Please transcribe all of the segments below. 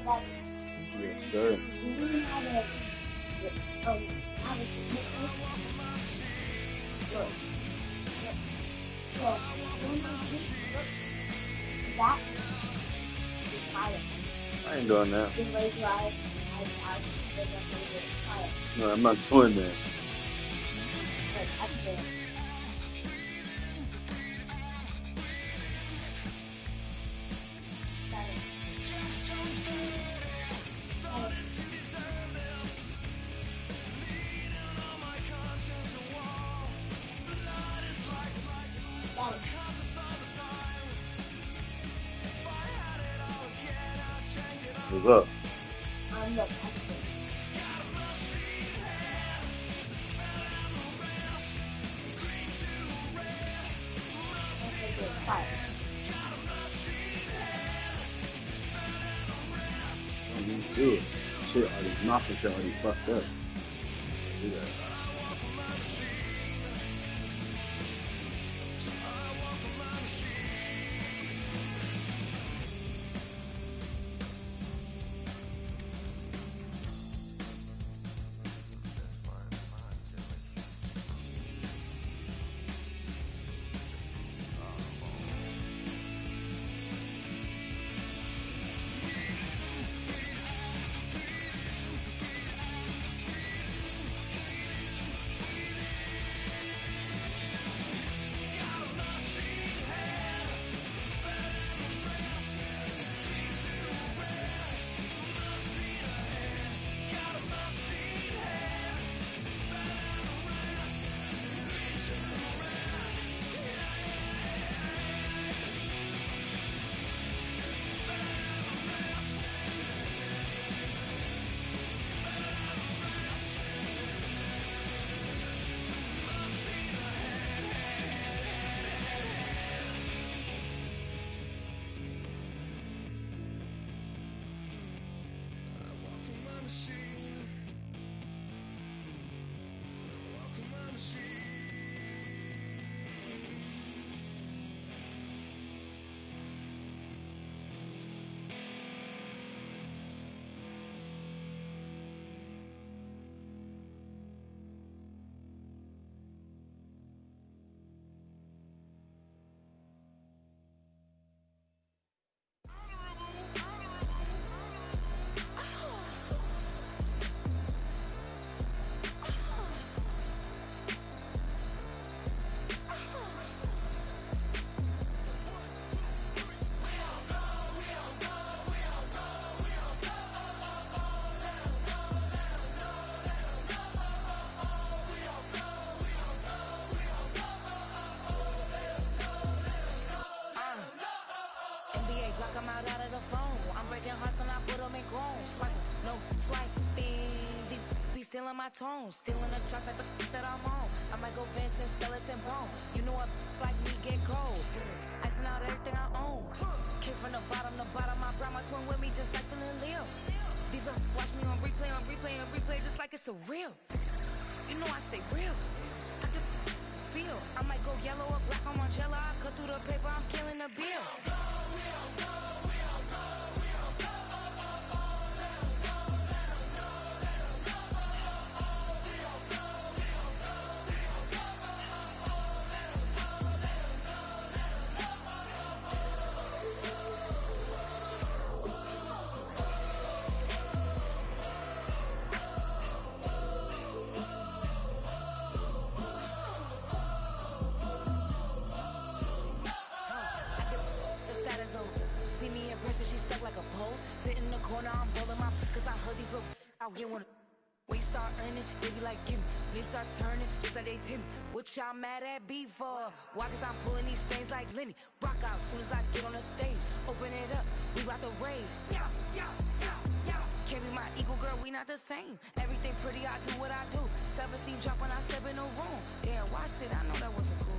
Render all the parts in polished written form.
That is. Yes, sir. Do you know how to submit this? Look, look, look. When you look, that is fire. I ain't doing that. You raise your eyes, out, then you raise it higher. No, I'm not doing that. Like, up there. That is. What's up? I'm the expert. Fire. You do it. Shit, all these mafia shit already fucked up. Do that. I'm out of the phone. I'm breaking hearts and I put them in chrome. Swiping, no swiping. These be stealing my tones. Stealing the chops like the that I'm on. I might go Vincent Skeleton Bone. You know what like me get cold. Icing out everything I own. Kick from the bottom to bottom. I brought my twin with me just like feeling Leo. These up, watch me on replay, just like it's a real. You know I stay real. I could feel. I might go yellow or black on Margiela. I cut through the paper, I'm killing the bill. She stuck like a post. Sit in the corner, I'm rolling my cause I heard these little out here wanna. When you start earning, they be like, gimme. When you start turning, just like they Timmy. What y'all mad at B for? Why? Cause I'm pulling these things like Lenny. Rock out soon as I get on the stage. Open it up, we about to rage. Yeah, yeah, yeah, yeah. Can't be my equal, girl, we not the same. Everything pretty, I do what I do. 17 drop when I step in the room. Yeah, watch it, I know that wasn't cool.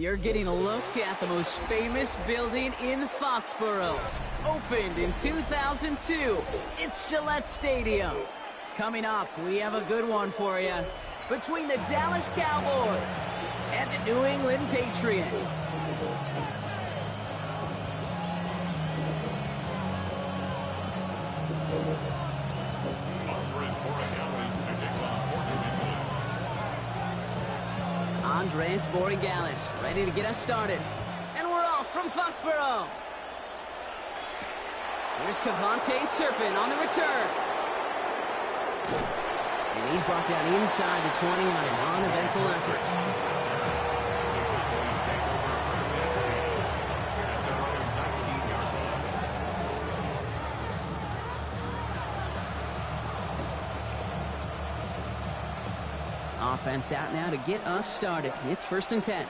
You're getting a look at the most famous building in Foxborough. Opened in 2002, it's Gillette Stadium. Coming up, we have a good one for you. Between the Dallas Cowboys and the New England Patriots. Andres Borregales ready to get us started. And we're off from Foxborough. Here's Cavante Turpin on the return. And he's brought down inside the 20 on an uneventful effort. Offense out now to get us started. It's 1st and 10.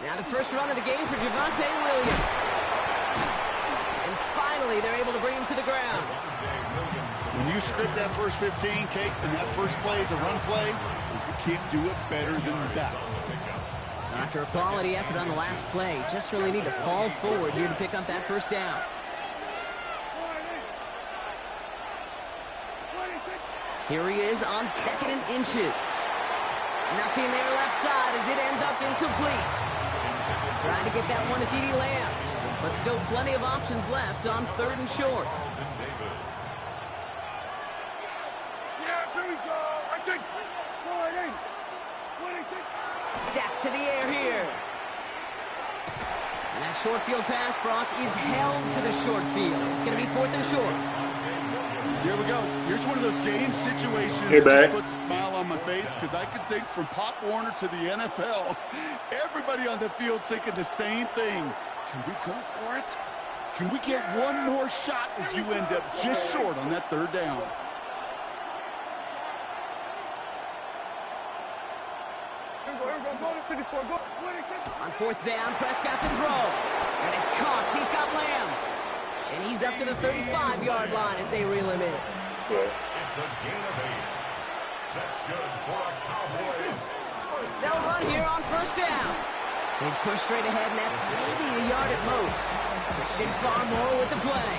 Now the first run of the game for Javonte Williams. And finally, they're able to bring him to the ground. When you script that first 15, Kate, and that first play is a run play, you can't do it better than that. After a quality effort on the last play, just really need to fall forward here to pick up that first down. Here he is on 2nd and inches. Nothing there left side as it ends up incomplete. Trying to get that one to CeeDee Lamb, but still plenty of options left on 3rd and short. Yeah, there we go. I think. Jack to the air here. And that short field pass, Brock, is held to the short field. It's going to be 4th and short. Here we go. Here's one of those game situations that just puts a smile on my face because I can think from Pop Warner to the NFL, everybody on the field thinking the same thing. Can we go for it? Can we get one more shot as you end up just short on that 3rd down? On 4th down, Prescott to throw. And he's caught. He's got Lamb. And he's up to the 35-yard line as they reel him in. It's a gain of 8. That's good for a Cowboys. They'll run here on 1st down. He's pushed straight ahead, and that's maybe a yard at most. Pushing far more with the play.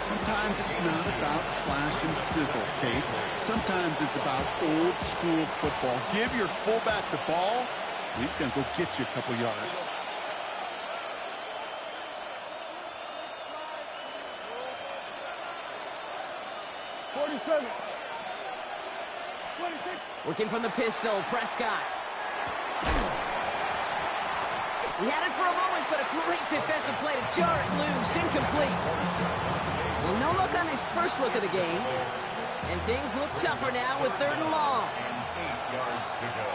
Sometimes it's not about flash and sizzle, Kate. Sometimes it's about old-school football. Give your fullback the ball, and he's going to go get you a couple yards. Working from the pistol, Prescott. He had it for a moment, but a great defensive play to jar it loose. Incomplete. Well, no look on his first look of the game. And things look tougher now with 3rd and long. 8 yards to go.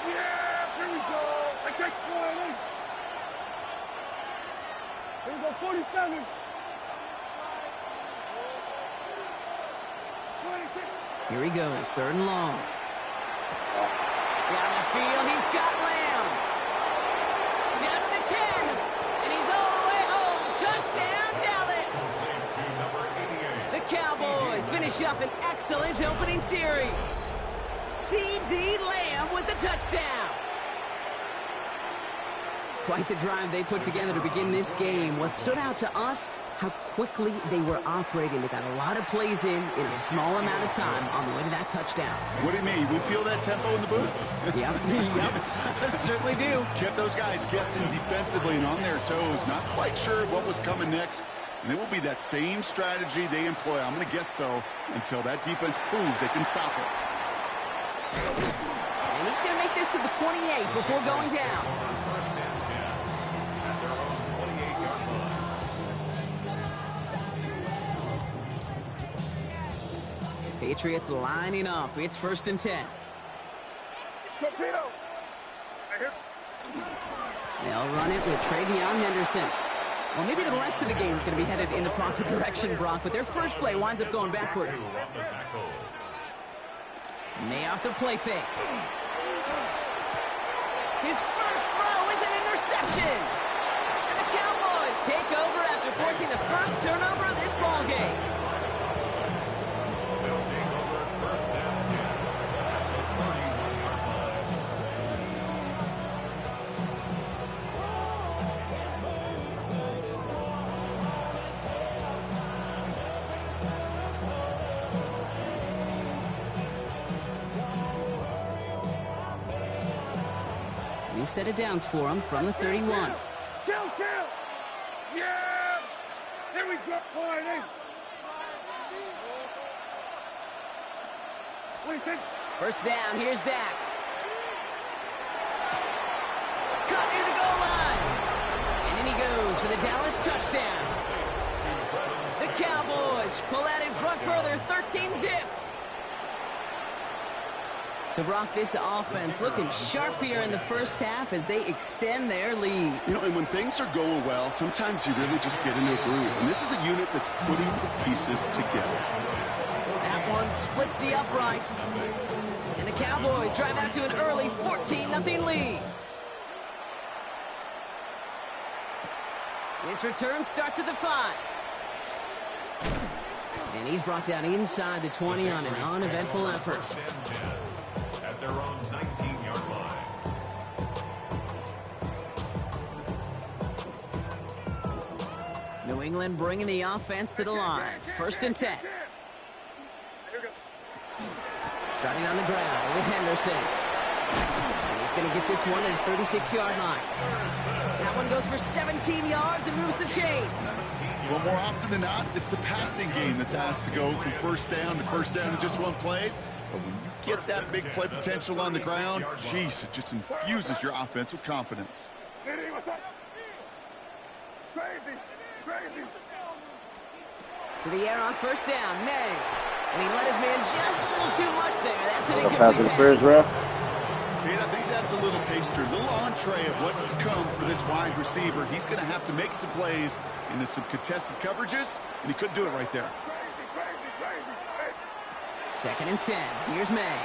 Yeah, here we go. I take 1. Here we go, 47. Here he goes, 3rd and long. Down the field, he's got Lamb. Down to the 10, and he's all the way home. Touchdown, Dallas. The Cowboys finish up an excellent opening series. CeeDee Lamb with the touchdown. Quite the drive they put together to begin this game. What stood out to us, how quickly they were operating. They got a lot of plays in a small amount of time on the way to that touchdown. What do you mean? We feel that tempo in the booth? Yep, certainly do. Kept those guys guessing defensively and on their toes, not quite sure what was coming next. And it will be that same strategy they employ, I'm going to guess so, until that defense proves they can stop it. And he's going to make this to the 28 before going down. Patriots lining up. It's 1st and 10. They'll run it with Travion Henderson. Well, maybe the rest of the game is going to be headed in the proper direction, Brock, but their first play winds up going backwards. May off the play fake. His first throw is an interception. And the Cowboys take over after forcing the first turnover of this ballgame. New set of downs for him from the 31. Kill! Yeah! Here we go, boy! What do you think? First down, here's Dak. Caught near the goal line. And in he goes for the Dallas touchdown. The Cowboys pull out in front further, 13-zip. So, Brock, this offense looking sharp here in the first half as they extend their lead. You know, and when things are going well, sometimes you really just get into a groove. And this is a unit that's putting the pieces together. That one splits the uprights. And the Cowboys drive out to an early 14-0 lead. This return starts at the 5. And he's brought down inside the 20 on an uneventful effort. At their own 19-yard line. New England bringing the offense to the line. First and 10. Starting on the ground with Henderson. And he's going to get this one at the 36-yard line. That one goes for 17 yards and moves the chains. Well, more often than not, it's the passing game that's asked to go from first down in just one play. But when you get that big play potential on the ground, jeez, it just infuses your offense with confidence. To the air on first down, May. And he let his man just a little too much there. That's an Pass incomplete interference, pass. ref. And I think that's a little taster, a little entree of what's to come for this wide receiver. He's going to have to make some plays into some contested coverages, and he couldn't do it right there. Second and 10. Here's May.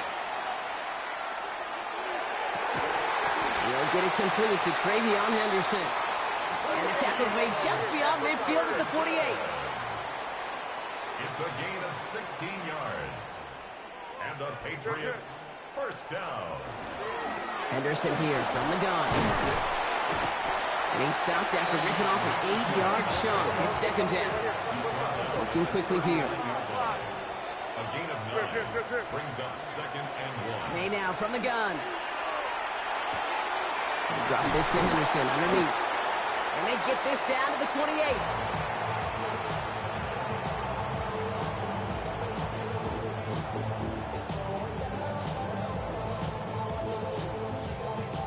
He'll get it completed to Travion Henderson. And the tackle's made just beyond midfield at the 48. It's a gain of 16 yards. And the Patriots, first down. Henderson here from the gun. And he's stopped after ripping off an 8-yard chunk. It's second down. Working quickly here. A gain of 9 brings up second and 1. May now from the gun. Drop this to Henderson underneath. And they get this down to the 28.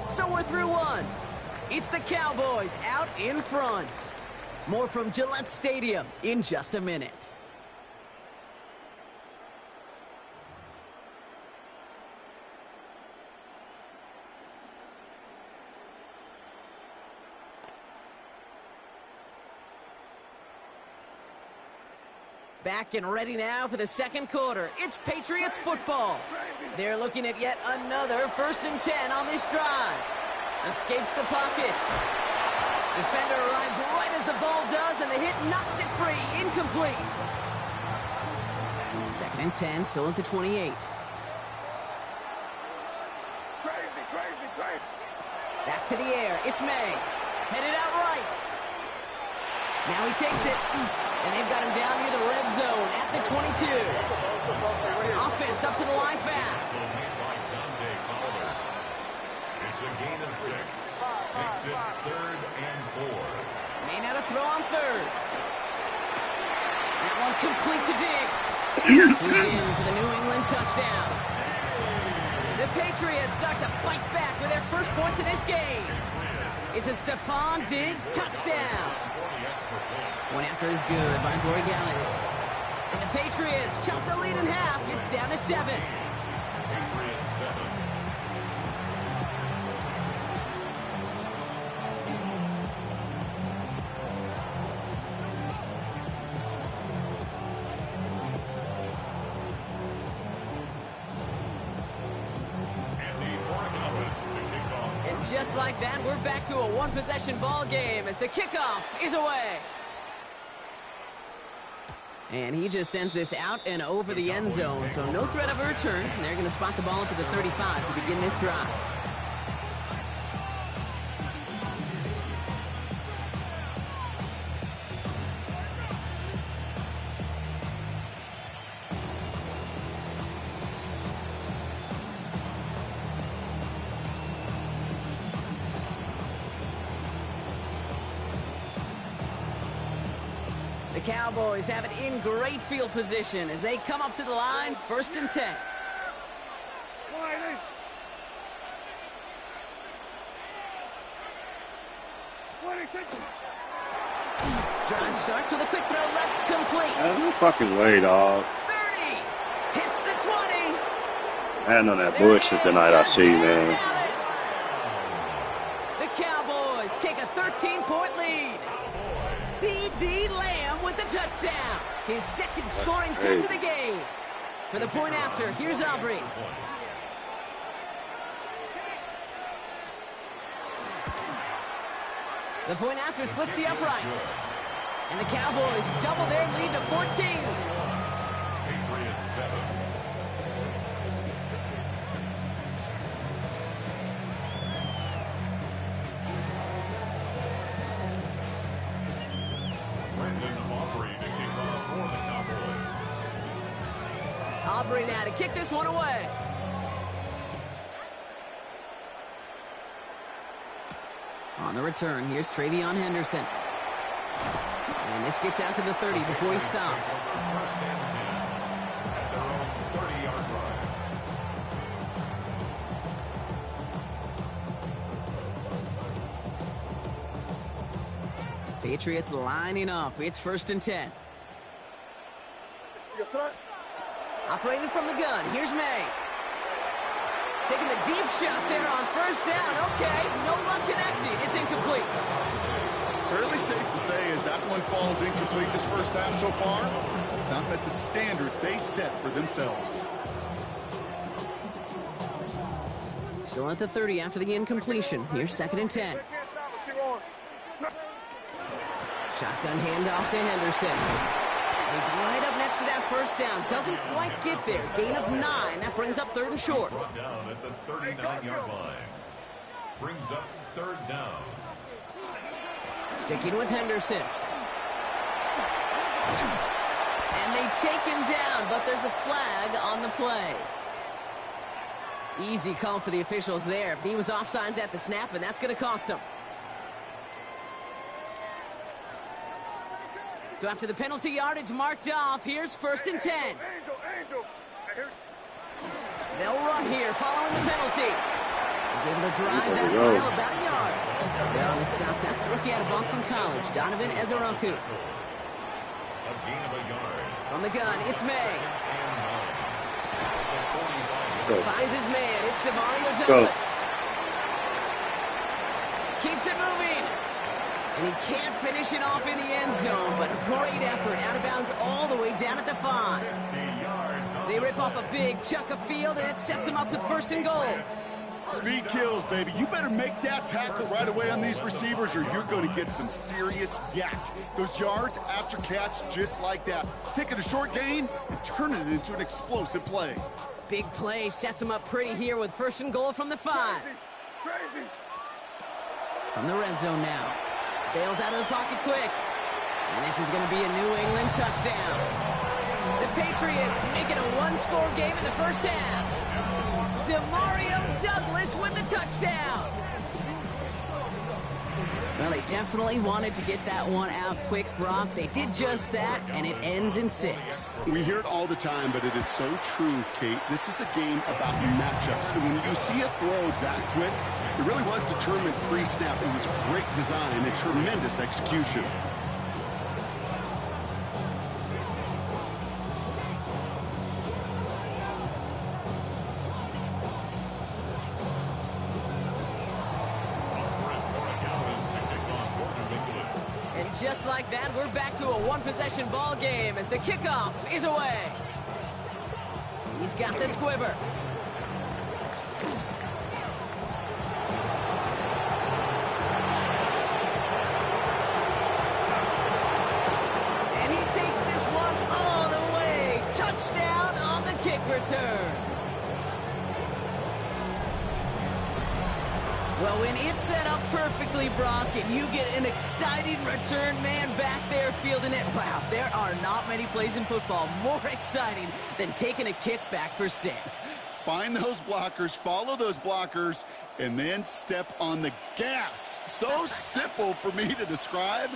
So we're through one. It's the Cowboys out in front. More from Gillette Stadium in just a minute. Back and ready now for the second quarter. It's Patriots football. They're looking at yet another first and 10 on this drive. Escapes the pocket. Defender arrives right as the ball does, and the hit knocks it free. Incomplete. Second and 10, still at the 28. Back to the air. It's May. Headed out right. Now he takes it. And they've got him down near the red zone at the 22. Offense up to the line fast. It's a gain of 6. Makes it third and 4. May now to throw on third. That one complete to Diggs. He's in for the New England touchdown. The Patriots start to fight back with their first points in this game. It's a Stephon Diggs touchdown. One after is good by Borregales. And the Patriots chop the lead in half. It's down to 7. Patriots 7. And just like that, we're back to a one-possession ball game as the kickoff is away. And he just sends this out and over the end zone, so no threat of a return. They're going to spot the ball up at the 35 to begin this drive. Cowboys have it in great field position as they come up to the line, 1st and 10. Drive starts with a quick throw left, complete. No fucking way, dog. 30, hits the 20. Man, on that bullshit tonight I see, man. The Cowboys take a 13-point lead. C.D. Lamb with the touchdown. His second scoring catch of the game. For the point after, here's Aubrey. The point after splits the uprights. And the Cowboys double their lead to 14. Patriots 7. Brandon Aubrey to kick off for the Cowboys. Aubrey now to kick this one away. On the return, here's Travion Henderson. And this gets out to the 30 before he stopped. 1st and 10 at their own 30-yard line. Patriots lining up. It's 1st and 10. Operating from the gun. Here's May. Taking the deep shot there on 1st down. Okay, no luck connecting. It's incomplete. Fairly safe to say as that one falls incomplete this first half so far, it's not met the standard they set for themselves. Still at the 30 after the incompletion. Here's 2nd and 10. Shotgun handoff to Henderson. He's right up next to that 1st down. Doesn't quite get there. Gain of 9. That brings up 3rd and short. Brought down at the 39-yard line. Brings up 3rd down. Sticking with Henderson. And they take him down, but there's a flag on the play. Easy call for the officials there. He was offsides at the snap, and that's going to cost him. So after the penalty yardage marked off, here's 1st and 10. They'll run here following the penalty. He's able to drive that pile about a yard. Now to stop, that's rookie out of Boston College, Donovan Ezeraku. A gain of a yard. From the gun, it's May. Finds his man, it's Demario Douglas. Keeps it moving. And he can't finish it off in the end zone, but a great effort. Out of bounds all the way down at the 5. They rip off a big chunk of field, and it sets them up with 1st and goal. Speed kills, baby. You better make that tackle right away on these receivers or you're going to get some serious yak. Those yards after catch just like that. Taking a short gain and turning it into an explosive play. Big play sets them up pretty here with 1st and goal from the 5. Crazy. From the red zone now. Bails out of the pocket quick. And this is going to be a New England touchdown. The Patriots make it a one-score game in the 1st half. Demario Douglas with the touchdown. Well, they definitely wanted to get that one out quick, Brock. They did just that, and it ends in 6. We hear it all the time, but it is so true, Kate. This is a game about matchups. And when you see a throw that quick, it really was determined pre-snap. It was great design and tremendous execution. Just like that, we're back to a one-possession ball game as the kickoff is away. He's got the squibber. And he takes this one all the way. Touchdown on the kick return. Well, when it's set up perfectly, Brock, and you get an exciting return man back there fielding it, wow, there are not many plays in football more exciting than taking a kick back for 6. find those blockers, follow those blockers, and then step on the gas. So simple for me to describe,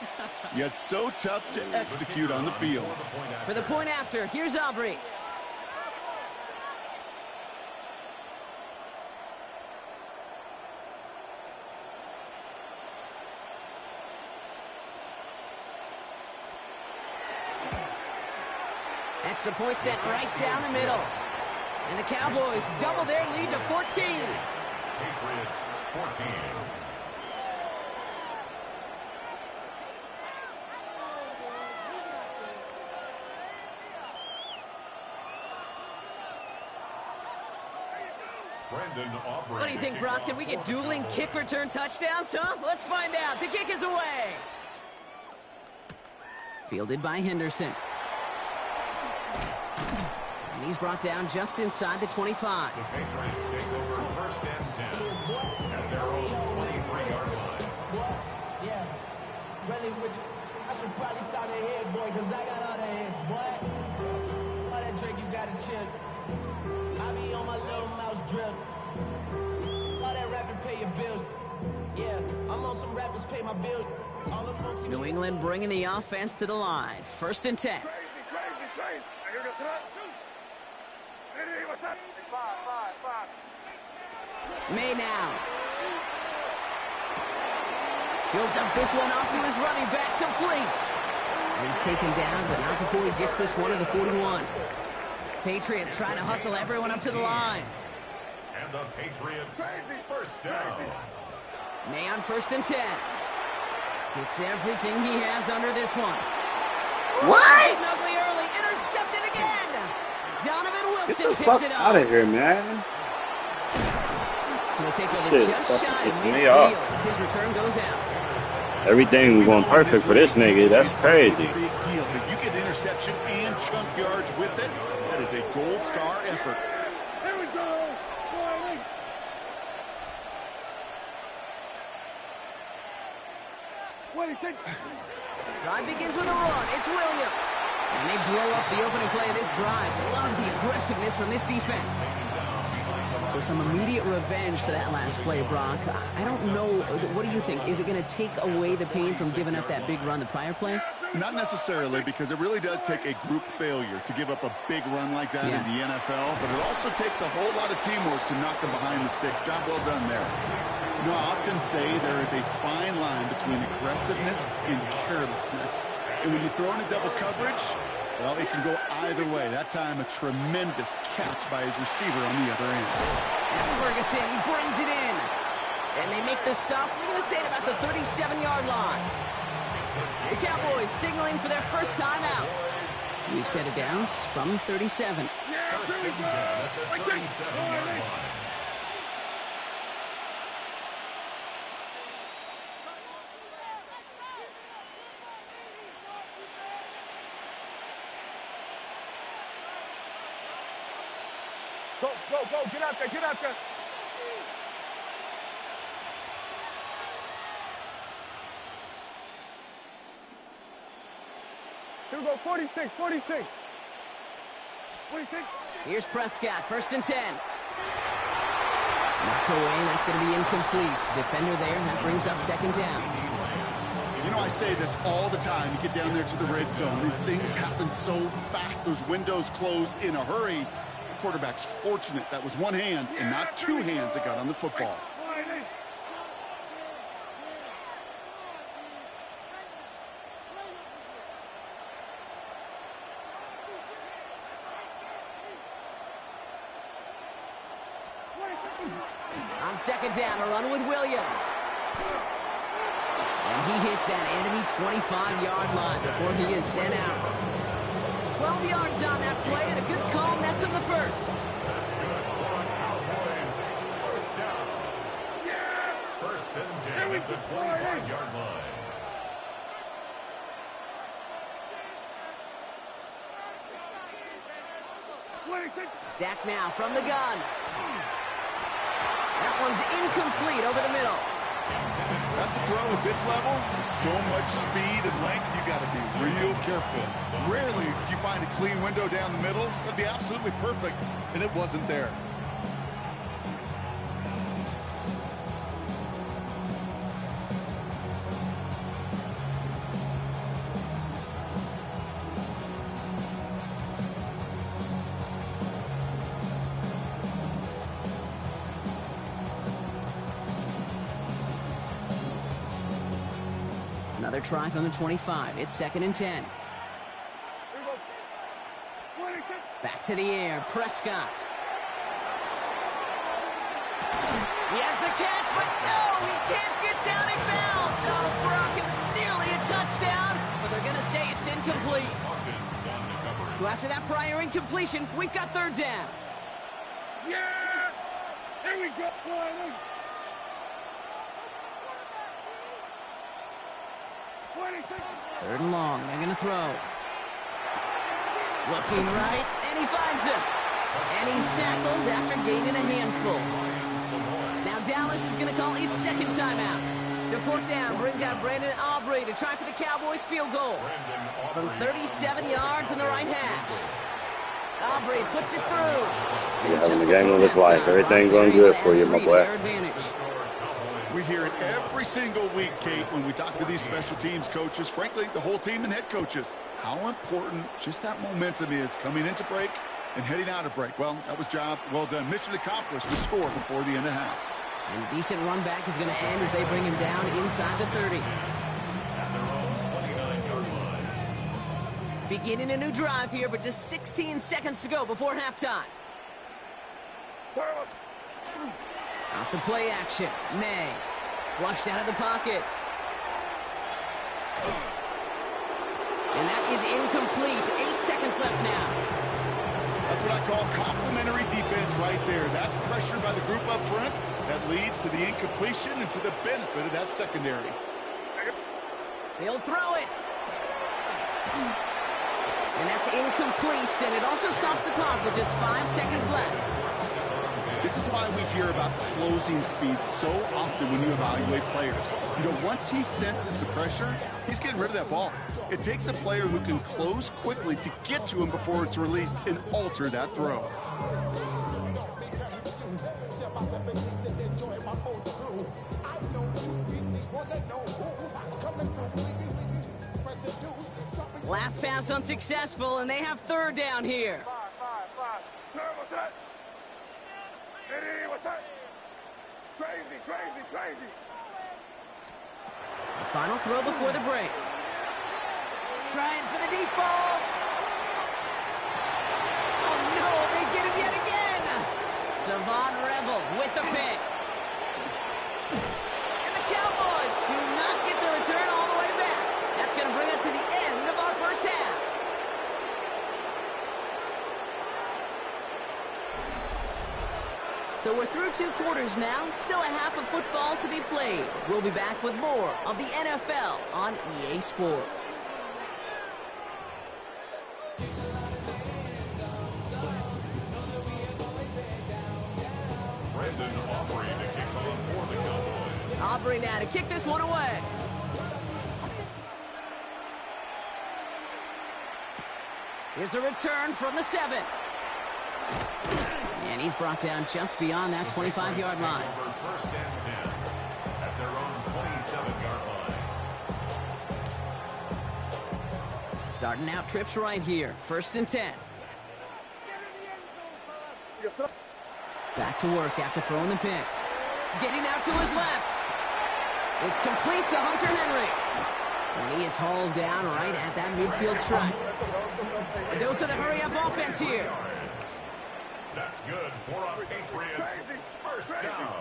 yet so tough to execute on the field. For the point after, here's Aubrey. Extra point sent right down the middle. And the Cowboys double their lead to 14. Patriots 14. What do you think, Brock? Can we get dueling kick return touchdowns, huh? Let's find out. The kick is away. Fielded by Henderson. And he's brought down just inside the 25. The Patriots take over first and 10 at their own 23-yard line. Yeah, really, I should probably start a head, boy, because I got all the heads, boy. All that drink you got to chill. I be on my little mouse drip. All that rapping pay your bills. Yeah, I'm on some rappers pay my bills. New England bringing the offense to the line. First and 10. Crazy. May now. He'll dump this one off to his running back, complete. And he's taken down, but not before he gets this one to the 41. Patriots trying to hustle everyone up to the line. And the Patriots first down. May on first and 10. Gets everything he has under this one. What? Ugly early, intercepted again. Donovan Get Wilson the picks fuck it up. out of here, man. So we'll take over Shit, just shy of pissing me midfield off. as his return goes out. Everything going perfect for this nigga. That's crazy. Big deal, but you get interception and chunk yards with it. That is a gold star effort. Here we go. Boy, what do you think? Drive begins with a run. It's Williams. And they blow up the opening play of this drive. Love the aggressiveness from this defense. So some immediate revenge for that last play, Brock. I don't know. What do you think? Is it going to take away the pain from giving up that big run the prior play? Not necessarily, because it really does take a group failure to give up a big run like that in the NFL, but it also takes a whole lot of teamwork to knock them behind the sticks. Job well done there. You know, I often say there is a fine line between aggressiveness and carelessness. And when you throw in a double coverage, well, it can go either way. That time, a tremendous catch by his receiver on the other end. That's Ferguson. He brings it in. And they make the stop. We're going to say at about the 37-yard line. The Cowboys signaling for their first time out. We've set it down from 37. Yeah, First here we and 10 go. at the 37-yard line. Go, get out there. Here we go, 46. What do you think? Here's Prescott, first and 10. Knocked away, that's going to be incomplete. Defender there, that brings up second down. You know, I say this all the time. You get down there to the red zone, and things happen so fast. Those windows close in a hurry. The quarterback's fortunate. That was one hand and not two hands that got on the football. On second down, a run with Williams. And he hits that enemy 25-yard line before he is sent out. 12 yards on that play, and a good call nets him the first. That's good for the Cowboys. First down. First and 10 at the 25-yard line. Dak now from the gun. That one's incomplete over the middle. That's a throw at this level. So much speed and length, you got to be real careful. Rarely do you find a clean window down the middle. That'd be absolutely perfect, and it wasn't there. Another try from the 25. It's 2nd and 10. Back to the air. Prescott. He has the catch, but no, he can't get down in bounds. Oh, Brock, it was nearly a touchdown, but they're going to say it's incomplete. So after that prior incompletion, we've got 3rd down. Yeah! Here we go, boy. 3rd and long. They're going to throw. Looking right, and he finds him. And he's tackled after gaining a handful. Now Dallas is going to call its 2nd timeout. So 4th down brings out Brandon Aubrey to try for the Cowboys field goal. From 37 yards in the right half. Aubrey puts it through. You're having the game of his life. Everything going good for you, my boy. We hear it every single week, Kate, when we talk to these special teams coaches, frankly, the whole team and head coaches, how important just that momentum is coming into break and heading out of break. Well, that was job well done. Mission accomplished to score before the end of half. And a decent run back is going to end as they bring him down inside the 30. Beginning a new drive here, but just 16 seconds to go before halftime. Off the play action. May. Flushed out of the pocket. And that is incomplete. 8 seconds left now. That's what I call complimentary defense right there. That pressure by the group up front, that leads to the incompletion and to the benefit of that secondary. They'll throw it. And that's incomplete, and it also stops the clock with just 5 seconds left. This is why we hear about closing speed so often when you evaluate players. You know, once he senses the pressure, he's getting rid of that ball. It takes a player who can close quickly to get to him before it's released and alter that throw. Last pass unsuccessful, and they have 3rd down here. What's that? What's that? Crazy. The final throw before the break. Trying for the deep ball. Oh, no, they get him yet again. Savon Rebel with the pick. And the Cowboys do not get the return all the way back. That's going to bring us to the end of our first half. So we're through 2 quarters now, still a half of football to be played. We'll be back with more of the NFL on EA Sports. Aubrey now to kick this one away. Here's a return from the 7. And he's brought down just beyond that 25-yard line. First and 10 at their own 27-yard line. Starting out trips right here. 1st and 10. Back to work after throwing the pick. Getting out to his left. It's complete to Hunter Henry. And he is hauled down right at that midfield stripe. A dose of the hurry-up offense here. That's good for our Patriots. First down.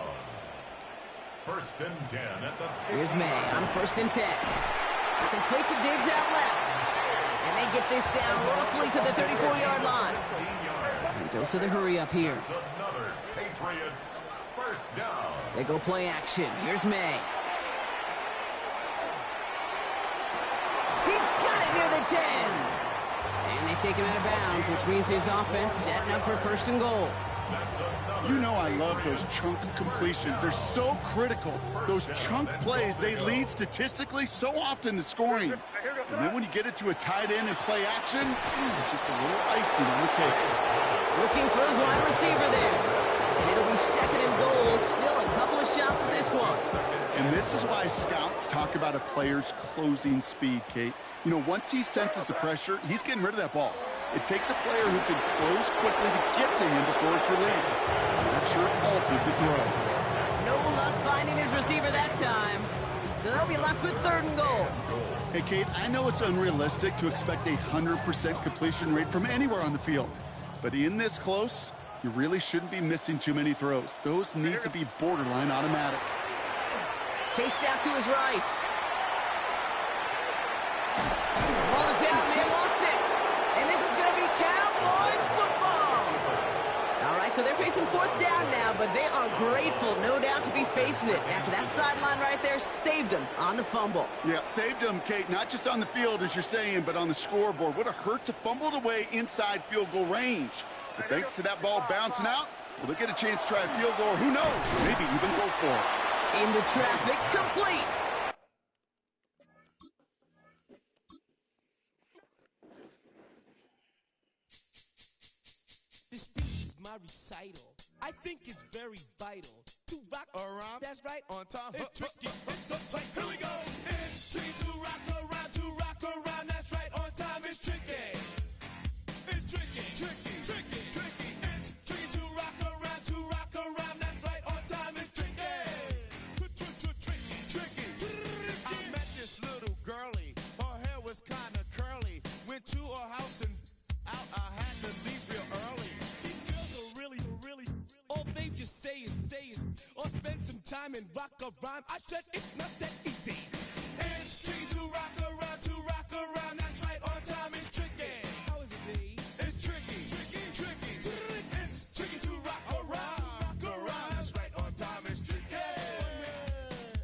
1st and 10 at the... Here's May on 1st and 10. Complete to Diggs out left. And they get this down roughly to the 34-yard line. And dose of the hurry-up here. Another Patriots. First down. They go play action. Here's May. He's got it near the 10. And they take him out of bounds, which means his offense setting up for 1st and goal. You know I love those chunk completions. They're so critical. Those chunk plays, they lead statistically so often to scoring. And then when you get it to a tight end and play action, it's just a little icing on the cake. Looking for his wide receiver there. And it'll be 2nd and goal. Still a couple of shots at this one. And this is why scouts talk about a player's closing speed, Kate. You know, once he senses the pressure, he's getting rid of that ball. It takes a player who can close quickly to get to him before it's released. I'm not sure it altered the throw. No luck finding his receiver that time. So they'll be left with 3rd and goal. Hey, Kate, I know it's unrealistic to expect a 100% completion rate from anywhere on the field. But in this close, you really shouldn't be missing too many throws. Those need to be borderline automatic. Chased out to his right. Ball is out, man, lost it. And this is going to be Cowboys football. All right, so they're facing 4th down now, but they are grateful, no doubt, to be facing it. After that sideline right there saved them on the fumble. Yeah, saved them, Kate, not just on the field, as you're saying, but on the scoreboard. What a hurt to fumble it away inside field goal range. But thanks to that ball bouncing out, well, they'll get a chance to try a field goal, or who knows, maybe even go for it. Into traffic, complete. This speech is my recital. I think it's very vital to rock around. That's right, on time. It's tricky. Here we go. It's tricky to rock around, to rock around. That's right, on time. It's tricky. It's tricky, tricky, tricky, tricky. It's tricky to rock around, to rock around. That's right, on time. It's tricky. Tricky, tricky. I met this little girlie. Her hair was kind of curly. Went to her house and out. I had to leave real early. These girls are really, all they just say is, or spend some time and rock a rhyme. I said it's not that easy. It's tricky to rock around. That's right, on time. It's tricky. How is it, babe? It's tricky, tricky, tricky. It's tricky to rock around. That's right, on time. It's tricky.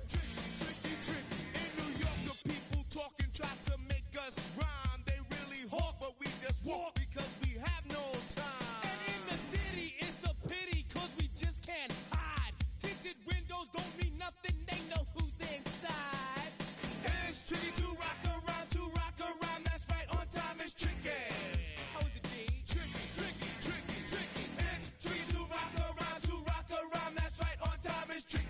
Tricky, tricky. In New York, the people talking try to make us rhyme. They really hawk, but we just walk because we have no time. And in the city, it's a pity, cause we just can't hide. Tinted windows don't mean nothing, they know who's inside. It's tricky to rock around, that's right, on time. It's tricky. How is it, D? Tricky, tricky, tricky, tricky. It's tricky to rock around, that's right, on time. It's tricky.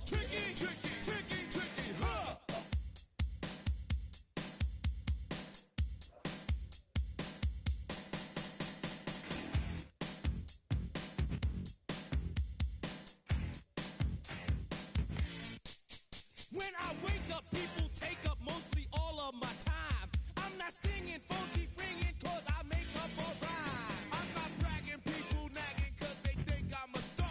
Tricky, tricky, tricky, tricky, huh? When I wake up, people take up mostly all of my time. I'm not singing, phone keep ringing, cause I make up a rhyme. I'm not bragging, people nagging, cause they think I'm a star.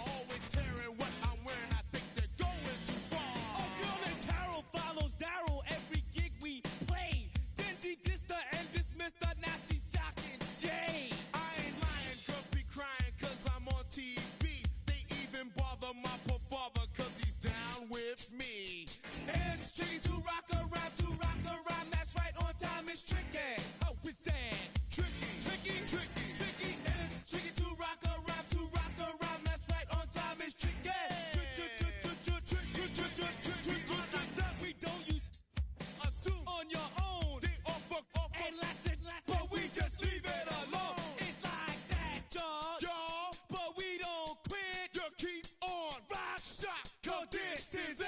Always tearing what I'm wearing, I think they're going too far. A girl named Carol follows Daryl every gig we play. Then she dissed her and dismissed her, now she's shocking Jay. I ain't lying, girls be crying, cause I'm on TV. They even bother my poor father, cause he's down with me. It's tricky to rock around, that's right, on time. It's tricky. How is that? Tricky, tricky, tricky, tricky. It's tricky to rock around, that's right, on time. It's tricky. We don't use assume on your own. They offer and let's it, but we just leave it alone. It's like that, y'all, but we don't quit. You keep on rock shot, cause this is it.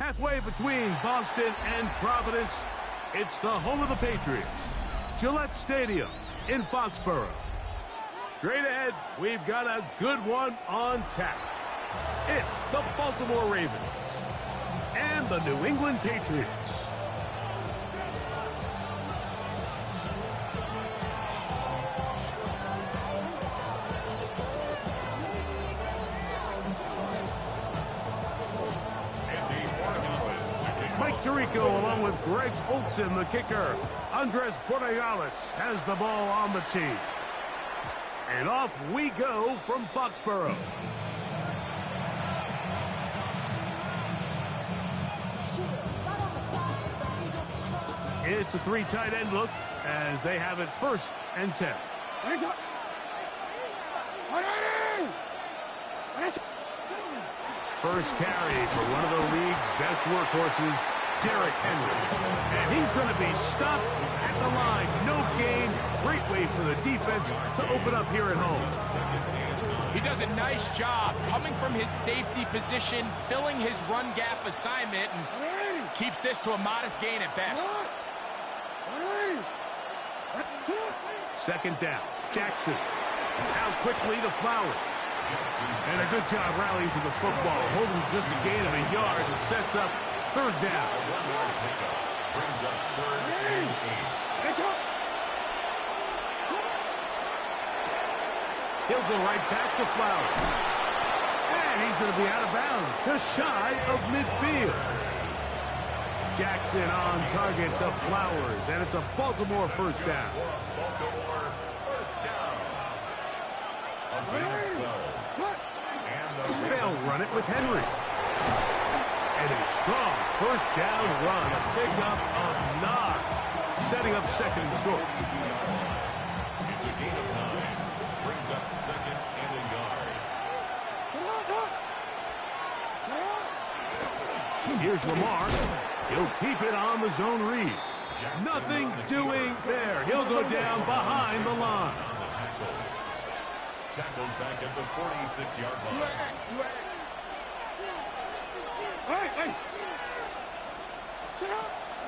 Halfway between Boston and Providence, it's the home of the Patriots, Gillette Stadium in Foxborough. Straight ahead, we've got a good one on tap. It's the Baltimore Ravens and the New England Patriots. Mike Tirico along with Greg Olsen, the kicker. Andres Borregales has the ball on the tee. And off we go from Foxborough. It's a three tight end look as they have it 1st and 10. First carry for one of the league's best workhorses, Derrick Henry. And he's going to be stopped at the line. No gain. Great way for the defense to open up here at home. He does a nice job coming from his safety position, filling his run gap assignment, and keeps this to a modest gain at best. 2nd down. Jackson. Out quickly to Flowers. And a good job rallying to the football, holding just a gain of a yard and sets up 3rd down. Brings up 3rd and 8. He'll go right back to Flowers. And he's going to be out of bounds to shy of midfield. Jackson on target to Flowers, and it's a Baltimore 1st down. Baltimore 1st down. They'll run it with Henry. And a strong 1st down run, a pickup of 9, setting up 2nd and short. It's a gain of 9. Brings up 2nd and a yard. Here's Lamar. He'll keep it on the zone read. Nothing doing there. He'll go down behind the line. Tackled back at the 46-yard line.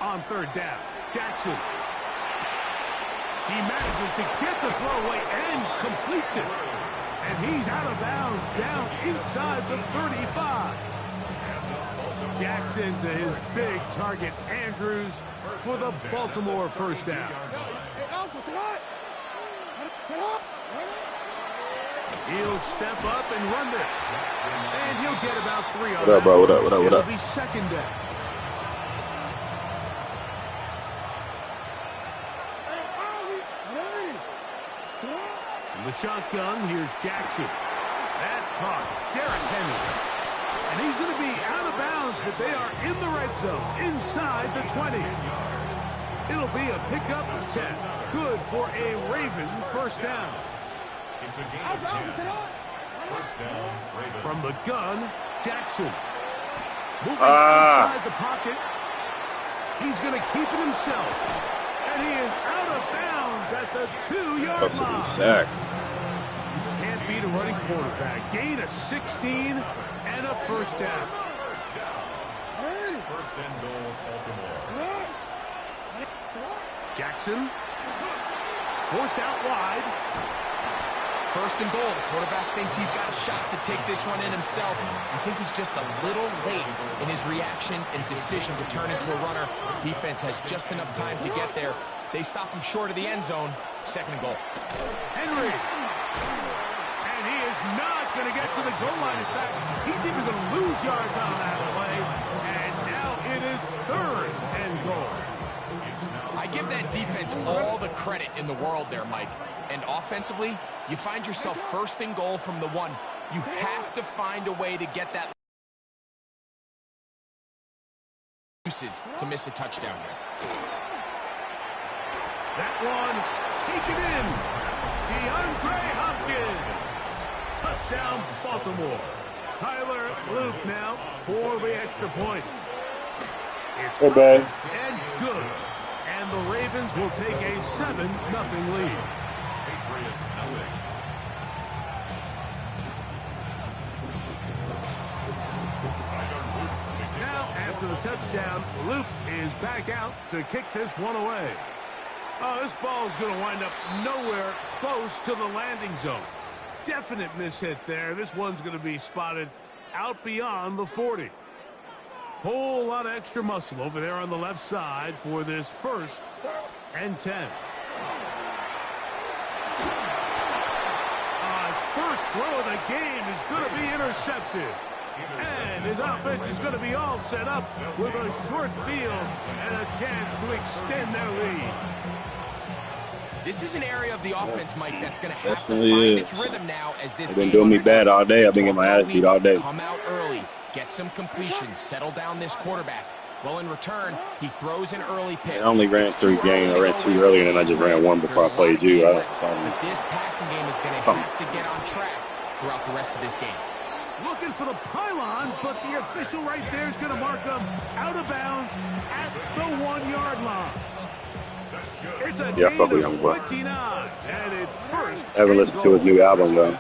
On 3rd down, Jackson. He manages to get the throwaway and completes it. And he's out of bounds down inside the 35. Jackson to his big target, Andrews, for the Baltimore 1st down. He'll step up and run this. And he'll get about 3 on What up, bro? What up? It'll be 2nd down. In the shotgun, here's Jackson. That's caught. Derrick Henry. And he's going to be out of bounds, but they are in the red zone, inside the 20. It'll be a pickup of 10. Good for a Raven 1st down. It's a gain of 10. 1st down, Ravens. From the gun, Jackson. Moving outside the pocket. He's going to keep it himself. And he is out of bounds at the 2-yard line. That's a sack. Can't beat a running quarterback. Gain of 16 and a 1st down. 1st and goal, Baltimore. Jackson. Forced out wide. 1st and goal. The quarterback thinks he's got a shot to take this one in himself. I think he's just a little late in his reaction and decision to turn into a runner. Defense has just enough time to get there. They stop him short of the end zone. 2nd and goal. Henry. And he is not going to get to the goal line. In fact, he's even going to lose yards on that play. And now it is 3rd and goal. I give that defense all the credit in the world there, Mike. And offensively, you find yourself 1st and goal from the 1. You have to find a way to get that uses to miss a touchdown here. That one taken in. DeAndre Hopkins. Touchdown, Baltimore. Tyler Luke now for the extra point. It's and good. And the Ravens will take a 7-0 lead. Patriots nothing. Now, after the touchdown, Luke is back out to kick this one away. Oh, this ball is going to wind up nowhere close to the landing zone. Definite mishit there. This one's going to be spotted out beyond the 40. Whole lot of extra muscle over there on the left side for this 1st and 10. His first throw of the game is going to be intercepted. And his offense is going to be all set up with a short field and a chance to extend their lead. This is an area of the offense, Mike, that's going to have to Definitely find is. its rhythm now as this They've been game doing me unfolds. bad all day. I've been getting my ass beat all day. Come out early, get some completions, settle down this quarterback. Well, in return, he throws an early pick. I only ran 3 games. I ran 2 early, and then I just ran 1 before I played you. But this passing game is going to have to get on track throughout the rest of this game. Looking for the pylon, but the official right there is going to mark him out of bounds at the 1-yard line. It's a Yeah, I fuck with gain young of boy. 29, and it's first. I haven't listened to his new album though.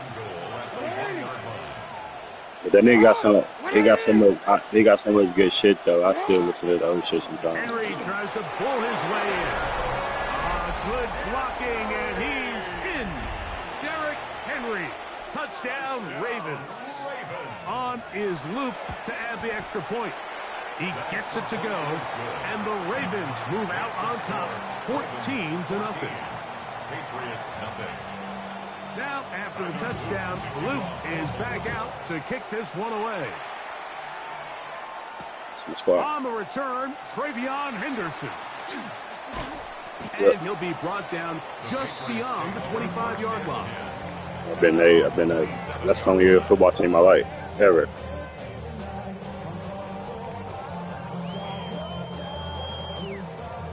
But that nigga got some. He got so much good shit though. I still listen to the old shit sometimes. Henry tries to pull his way in. Good blocking, and he's in. Derrick Henry, touchdown Ravens. On is Luke to add the extra point. He gets it to go, and the Ravens move out on top, 14-0. Patriots nothing. Now, after the touchdown, Luke is back out to kick this one away. On the return, Travion Henderson. And he'll be brought down just beyond the 25-yard line. I've been that's the only football team I like ever.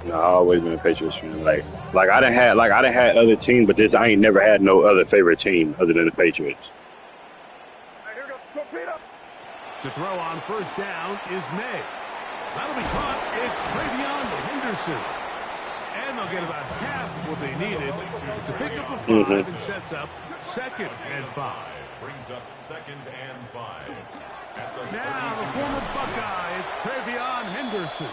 No, I always been a Patriots fan. Like I done had other teams, but I ain't never had no other favorite team other than the Patriots. To throw on first down is May. That'll be caught. It's Travion Henderson. And they'll get about half of what they needed. It's a pickup of 5 and sets up 2nd and 5. Brings up 2nd and 5. Now the former Buckeye, it's Travion Henderson.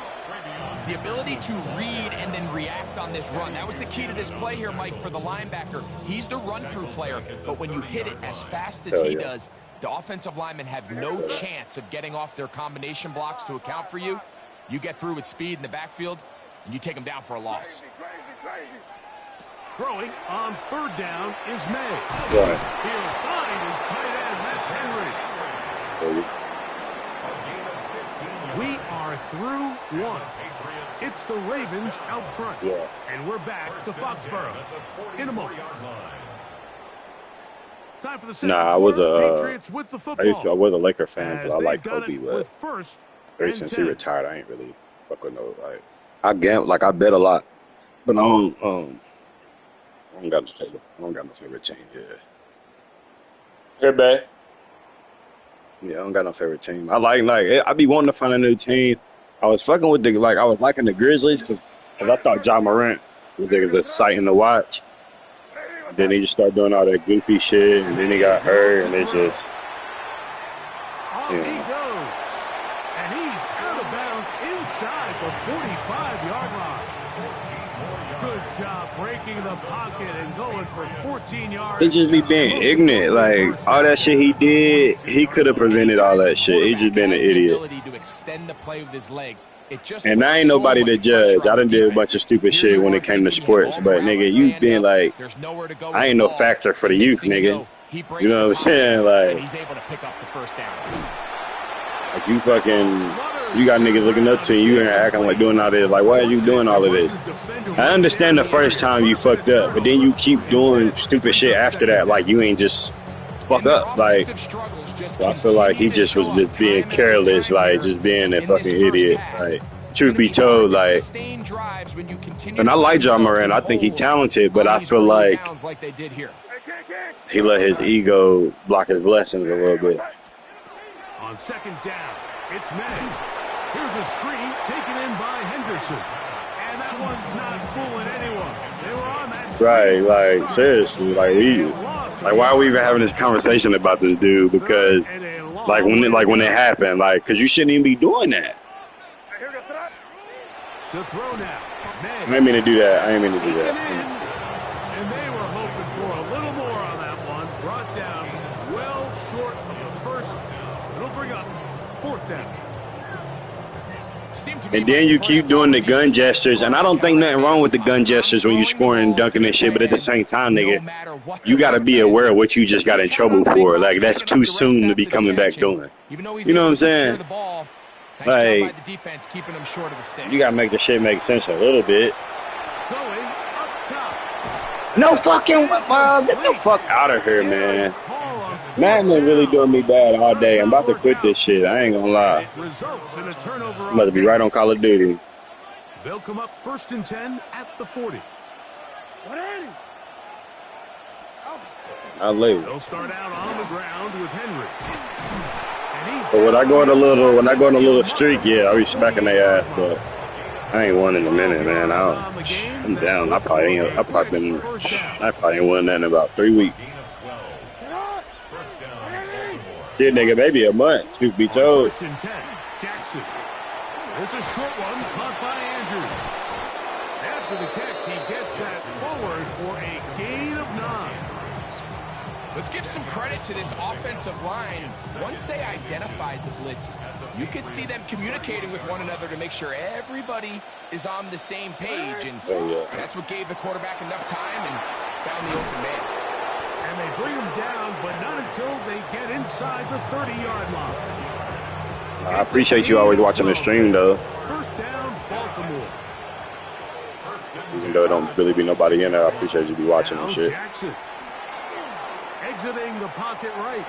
The ability to read and then react on this run. That was the key to this play here, Mike, for the linebacker. He's the run-through player, but when you hit it as fast as he does, the offensive linemen have no chance of getting off their combination blocks to account for you. You get through with speed in the backfield, and you take them down for a loss. Throwing on 3rd down is May. Right. He'll find his tight end. That's Henry. We are through 1. It's the Ravens out front. Yeah. And we're back to Foxborough in a moment. Time for the second Nah, I was Patriots with the football. I was a Laker fan because I As like they've got Kobe, it but with 1st ever since he 10. retired, I ain't really fuck with no like. I bet a lot, but I don't got no favorite team. Yeah. Hey, babe. Yeah, I don't got no favorite team. I I be wanting to find a new team. I was fucking with I was liking the Grizzlies because I thought Ja Morant was exciting to watch. Then he just started doing all that goofy shit, and then he got hurt, and it's just. Off he goes. And he's out of bounds inside the 45-yard line. Good job breaking the pocket and going for 14 yards. He just be being ignorant. Like, all that shit he did, he could have prevented all that shit. He just been an idiot. And I ain't nobody to judge. I done did a bunch of stupid shit when it came to sports. But, nigga, you been like, I ain't no factor for the youth, nigga. You know what I'm saying? Like, you fucking... You got niggas looking up to you and acting like doing all this. Like, why are you doing all of this? I understand the first time you fucked up, but then you keep doing stupid shit after that. Like, you ain't just fuck up. Like, so I feel like he just was just being careless, like, just being a fucking idiot. Like, truth be told, like, and I like Ja Morant. I think he talented, but I feel like he let his ego block his blessings a little bit. On 2nd down, it's May. Here's a screen taken in by Henderson. And that one's not fooling anyone. They were on that screen. Right, like, seriously, like, why are we even having this conversation about this dude? Because, when it happened, like, because you shouldn't even be doing that. To throw now. I didn't mean to do that. I didn't mean to do that. And they were hoping for a little more on that one. Brought down well short of the first. It'll bring up 4th down. And then you keep doing the gun gestures, and I don't think nothing wrong with the gun gestures when you're scoring and dunking and shit, but at the same time, nigga, you got to be aware of what you just got in trouble for. Like, that's too soon to be coming back doing. You know what I'm saying? Like, you got to make the shit make sense a little bit. No fucking, bro, get the fuck out of here, man. Madden really doing me bad all day. I'm about to quit this shit. I ain't gonna lie. I'm about to be right on Call of Duty. They'll come up 1st and 10 at the 40. I'll leave. They'll start out on the ground with Henry. But when I go on a little streak, yeah, I'll be smacking their ass. But I ain't won in a minute, man. I'm down. I probably ain't won that in about 3 weeks. Shit, nigga, maybe a month. Truth be told. 1st and 10. Jackson. There's a short one caught by Andrews. After the catch, he gets that forward for a gain of 9. Let's give some credit to this offensive line. Once they identified the blitz, you could see them communicating with one another to make sure everybody is on the same page. And that's what gave the quarterback enough time and found the open man. And they bring him down, but not until they get inside the 30-yard line. I appreciate you always watching the stream, though. 1st down, Baltimore. Even though it don't really be nobody in there, I appreciate you be watching and shit. Jackson. Exiting the pocket right.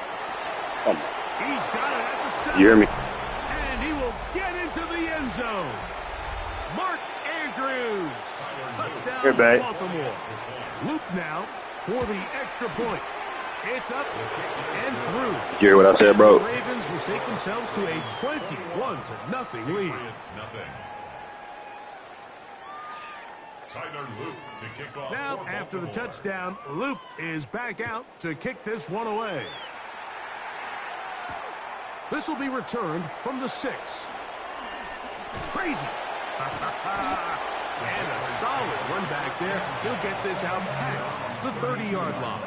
Come on. He's got it at the center. You hear me? And he will get into the end zone. Mark Andrews. Touchdown, Baltimore. Loop now for the extra point. It's up and through. Did you hear what I said, bro? The Ravens will take themselves to a 21-0 lead. Now, after the touchdown, Loop is back out to kick this one away. This will be returned from the 6. Crazy. And a solid run back there. He'll get this out past the 30-yard line.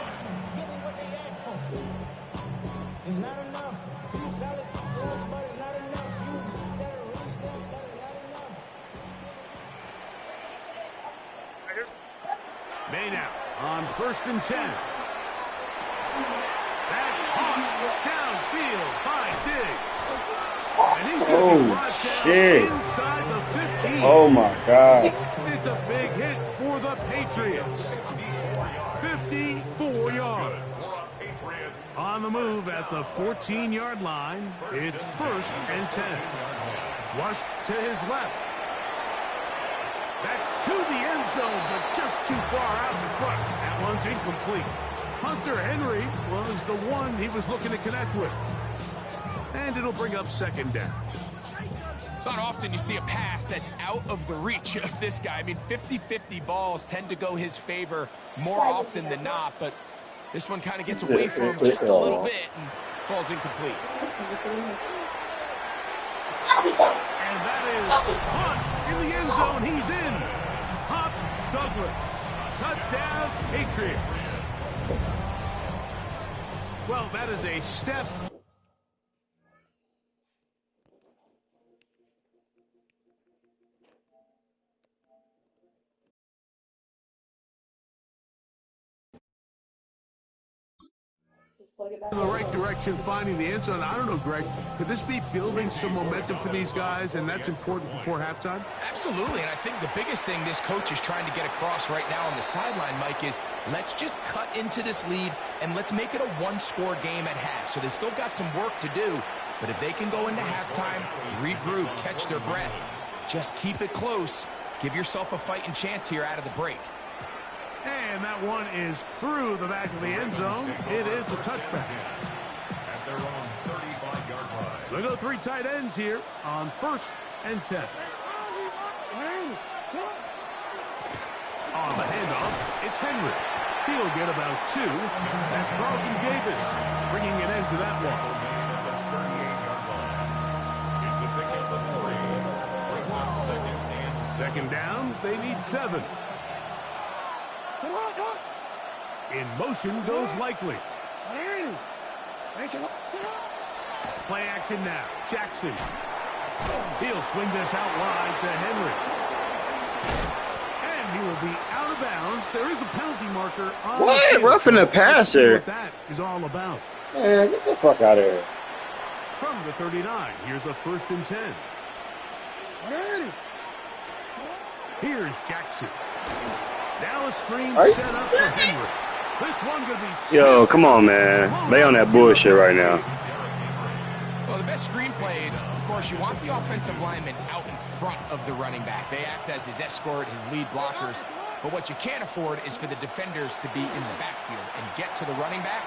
May now on 1st and 10. That's caught downfield by Diggs. And he's shit. Inside the 15. Oh my God. It's a big hit for the Patriots. 54 yards. On the move at the 14-yard line. It's 1st and 10. Flushed to his left. That's to the end zone, but just too far out in front. That one's incomplete. Hunter Henry was the one he was looking to connect with. And it'll bring up 2nd down. It's not often you see a pass that's out of the reach of this guy. I mean, 50-50 balls tend to go his favor more often than not, but this one kind of gets away from him just a little bit and falls incomplete. And that is Hunt in the end zone. He's in. Hunt Douglas. Touchdown, Patriots. Well, that is a step. In the right direction, finding the end zone. I don't know, Greg. Could this be building some momentum for these guys, and that's important before halftime? Absolutely, and I think the biggest thing this coach is trying to get across right now on the sideline, Mike, is let's just cut into this lead, and let's make it a one-score game at half. So they still got some work to do, but if they can go into halftime, regroup, catch their breath, just keep it close, give yourself a fighting chance here out of the break. And that one is through the back of the end zone. It is a touchback. At their own 35-yard line. They go 3 tight ends here on 1st and 10. On the handoff, it's Henry. He'll get about 2. That's Carlton Davis bringing an end to that one. At the 38-yard line. It's a pick up of 3. Brings up 2nd and 6. Second down, they need 7. In motion goes Likely. Play action now. Jackson. He'll swing this out wide to Henry. And he will be out of bounds. There is a penalty marker on what? Roughing the passer. What that is all about. Man, get the fuck out of here. From the 39, here's a 1st and 10. Here's Jackson. Now a screen set up for Henry. This one gonna be. Yo, come on, man. They on that bullshit right now. Well, the best screenplay is, of course, you want the offensive lineman out in front of the running back. They act as his escort, his lead blockers. But what you can't afford is for the defenders to be in the backfield and get to the running back.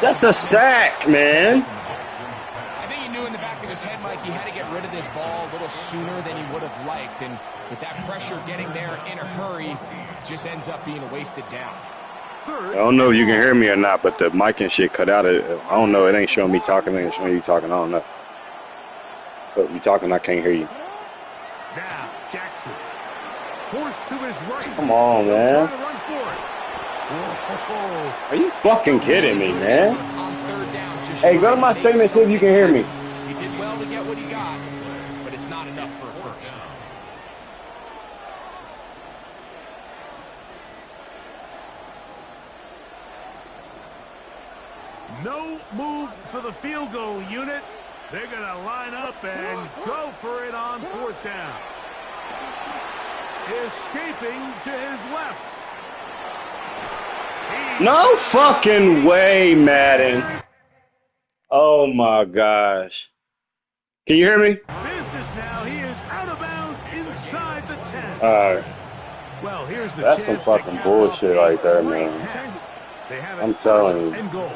That's a sack, man. I think he knew in the back of his head, Mike, he had to get rid of this ball a little sooner than he would have liked. And with that pressure getting there in a hurry, it just ends up being a wasted down. I don't know if you can hear me or not, but the mic and shit cut out. I don't know. It ain't showing me talking. It ain't showing you talking. I don't know. But you talking, I can't hear you. Now, Jackson. Forced to his right. Come on, man. Are you fucking kidding me, man? Hey, go to my statement and see if you can hear me. He did well to get what he got, but it's not enough for a first. No move for the field goal unit. They're going to line up and go for it on 4th down. Escaping to his left. No fucking way, Madden. Oh, my gosh. Can you hear me? Business now. He is out of bounds inside the 10. All right. Well, here's the That's some fucking bullshit right there, man. I'm telling you. And goal.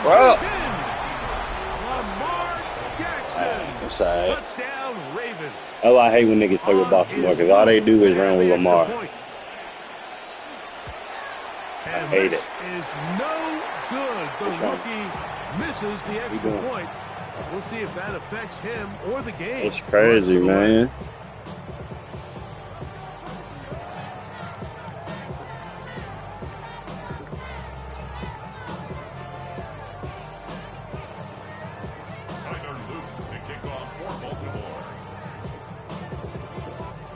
Well, Lamar Jackson. That's all right. Touchdown, Ravens. Oh, I hate when niggas play with Baltimore because all they do is run with Lamar. I hate it. Is no good. The rookie misses the extra point. We'll see if that affects him or the game. It's crazy, man.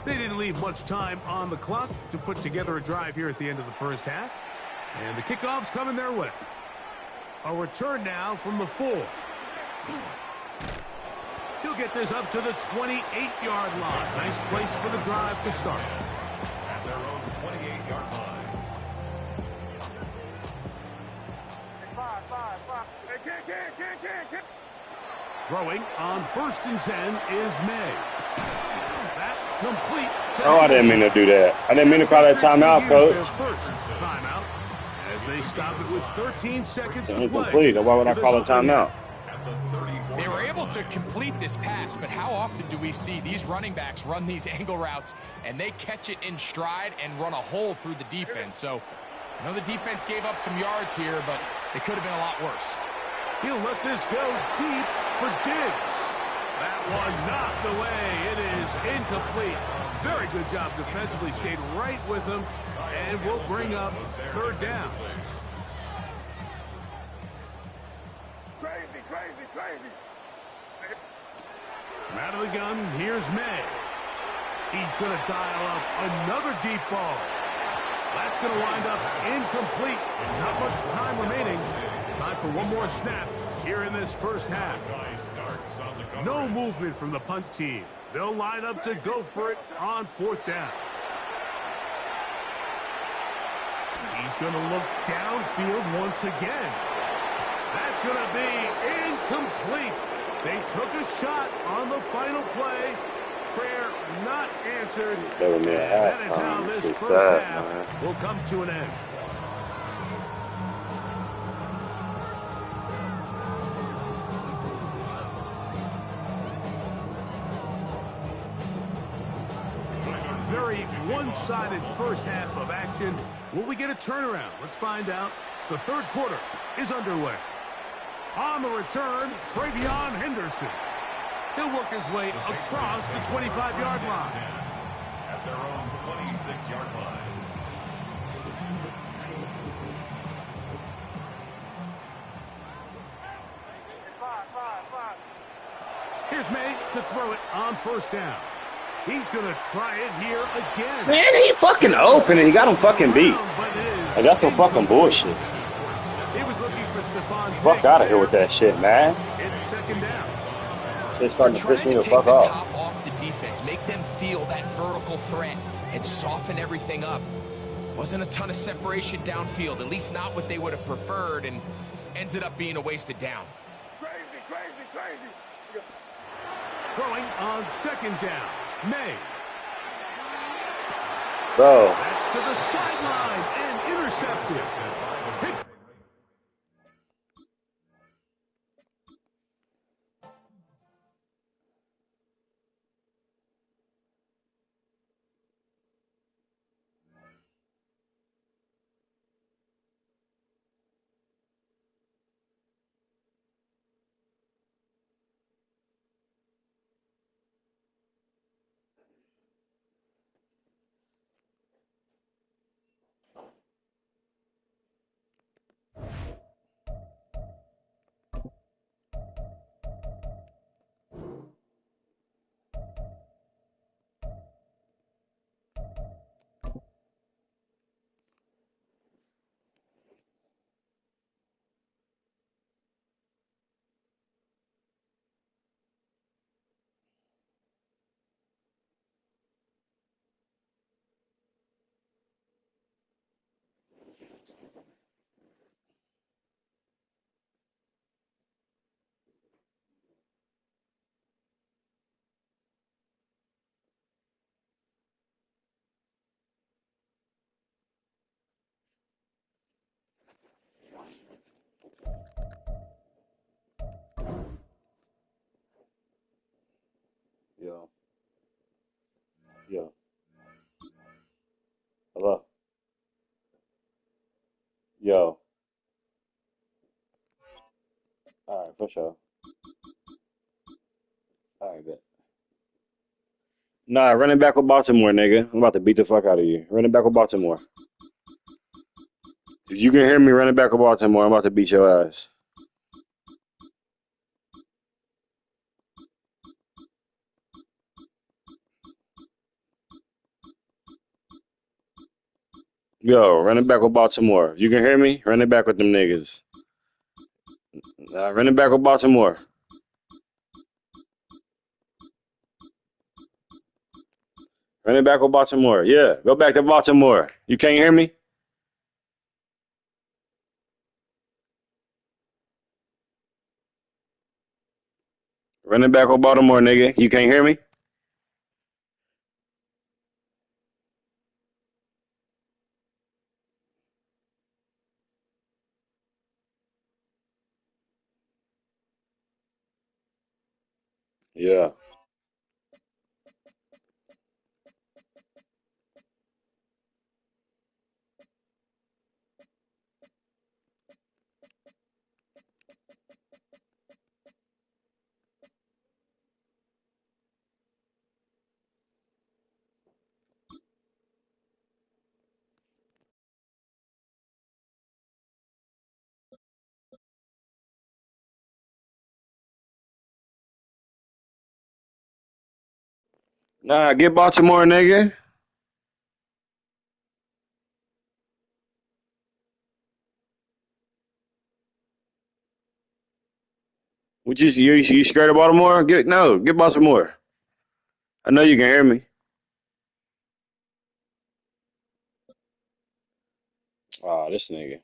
They didn't leave much time on the clock to put together a drive here at the end of the first half. And the kickoff's coming their way. A return now from the 4. He'll get this up to the 28-yard line. Nice place for the drive to start. At their own 28-yard line. Throwing on 1st and 10 is May. That complete. Oh, I didn't mean to do that. I didn't mean to call that timeout, coach. First timeout as they stop it with 13 seconds to play. Incomplete. Why would I call a timeout? They were able to complete this pass, but how often do we see these running backs run these angle routes and they catch it in stride and run a hole through the defense? So I know the defense gave up some yards here, but it could have been a lot worse. He'll let this go deep for Diggs. That one knocked away. It is incomplete. Very good job defensively. Stayed right with him, and will bring up 3rd down. Crazy. From out of the gun, here's May. He's going to dial up another deep ball. That's going to wind up incomplete. Not much time remaining. Time for one more snap here in this first half. No movement from the punt team. They'll line up to go for it on 4th down. He's going to look downfield once again. That's going to be incomplete. They took a shot on the final play. Prayer not answered. That is how this first half will come to an end. Very one-sided first half of action. Will we get a turnaround? Let's find out. The 3rd quarter is underway. On the return, Travion Henderson. He'll work his way across the 25-yard line. At their own 26-yard line. Here's May to throw it on first down. He's going to try it here again. Man, he fucking open and he got him fucking beat. Like, that's some fucking bullshit. He was looking for Stephon. Fuck out of here with that shit, man. It's second down. Shit's starting to piss me the fuck Take the off. top off the defense, make them feel that vertical threat, and soften everything up. Wasn't a ton of separation downfield, at least not what they would have preferred, and ends up being a wasted down. Crazy. Throwing on second down. May. Bro. That's to the sideline and intercepted. Hit. Yo. Hello. Yo. All right, for sure. All right, bet. Nah, running back with Baltimore, nigga. I'm about to beat the fuck out of you. Running back with Baltimore. If you can hear me running back with Baltimore, I'm about to beat your ass. Yo, running back with Baltimore. You can hear me? Running back with them niggas. Running back with Baltimore. Running back with Baltimore. Yeah, go back to Baltimore. You can't hear me? Running back with Baltimore, nigga. You can't hear me? Yeah. Nah, get Baltimore, nigga. What you scared of Baltimore? Get Baltimore. I know you can hear me. Oh, this nigga.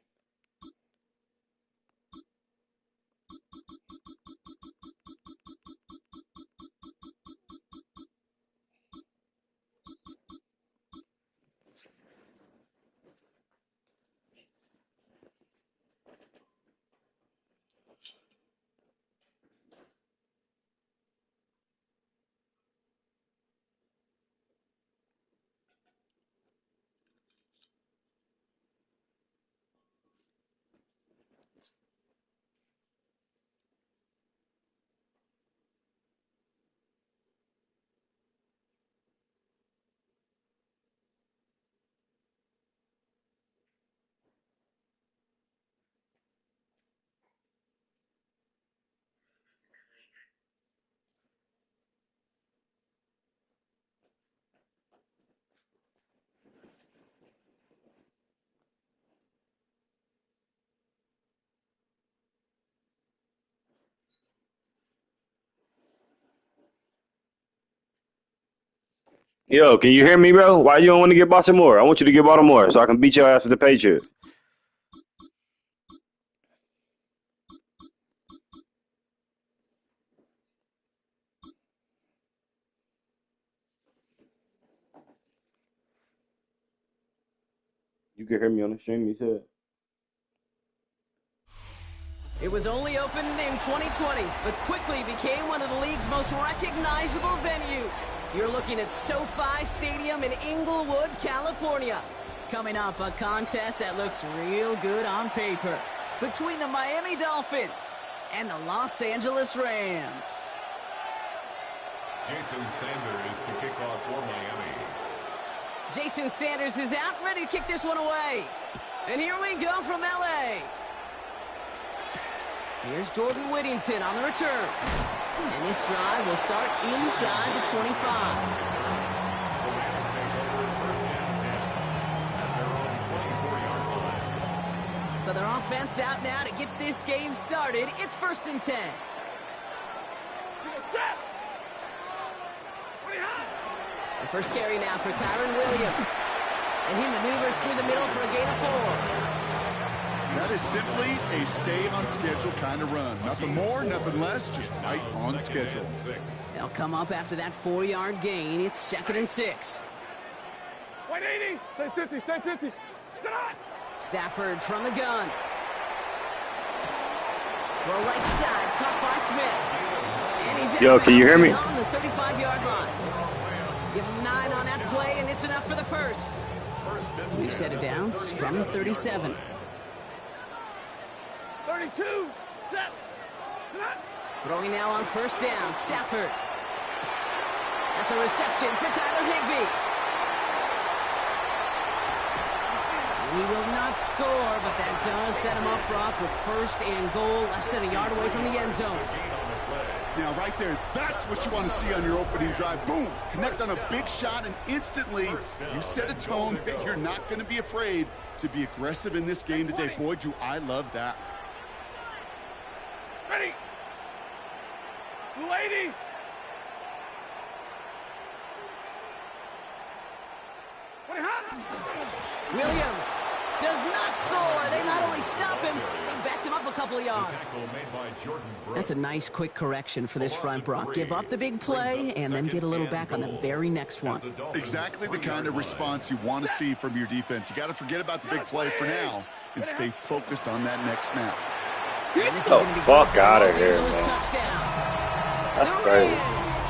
Yo, can you hear me, bro? Why you don't want to get Baltimore? I want you to get Baltimore so I can beat your ass at the Patriots. You can hear me on the stream, you said. It was only opened in 2020, but quickly became one of the league's most recognizable venues. You're looking at SoFi Stadium in Inglewood, California. Coming up, a contest that looks real good on paper between the Miami Dolphins and the Los Angeles Rams. Jason Sanders to kick off for Miami. Jason Sanders is out, ready to kick this one away. And here we go from L.A. Here's Jordan Whittington on the return. And this drive will start inside the 25. The Rams take over first and 10 at their own 24-yard line. So their offense out now to get this game started. It's first and 10. The first carry now for Kyron Williams. And he maneuvers through the middle for a gain of 4. That is simply a stay on schedule kind of run. Nothing more, nothing less, just right on schedule. They'll come up after that 4-yard gain. It's second and 6. 180, stay 50, stay 50. Stafford from the gun. Well, right side, caught by Smith. And he's Yo, can you hear me? On the 35-yard line. Give him 9 on that play, and it's enough for the first. New set of downs from the 37. 32, set. Throwing now on first down, Stafford. That's a reception for Tyler Higbee. He will not score, but that does set him up, Brock, with first and goal, less than a yard away from the end zone. Now, right there, that's what you want to see on your opening drive. Boom! Connect on a big shot, and instantly you set a tone that you're not going to be afraid to be aggressive in this game today. Boy, do I love that. Ready. Blue 80. Williams does not score. They not only stop him, they backed him up a couple of yards. That's a nice quick correction for this front, Brock. Give up the big play and then get a little back on the very next one. Exactly the kind of response you want to see from your defense. You got to forget about the big play for now and stay focused on that next snap. Get the fuck out of here, man. That's crazy.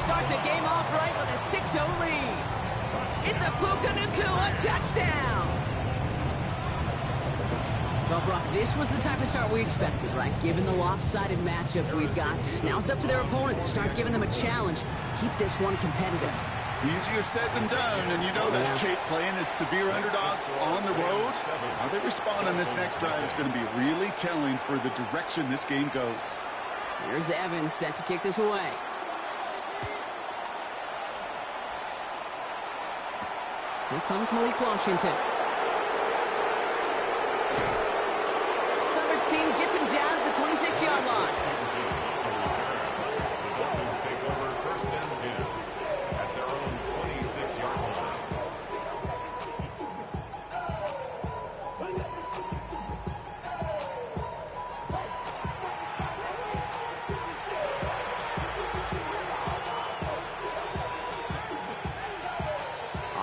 Start the game off right with a 6-0 lead. It's a Puka Nacua touchdown. Well, Brock, this was the type of start we expected, right? Given the lopsided matchup we've got, now it's up to their opponents to start giving them a challenge. Keep this one competitive. Easier said than done, and you know that Kate playing as severe underdogs on the road. How they respond on this next drive is going to be really telling for the direction this game goes. Here's Evans set to kick this away. Here comes Malik Washington. Coverage team gets him down at the 26-yard line. The Dolphins take over first and 10 at their own 26-yard line.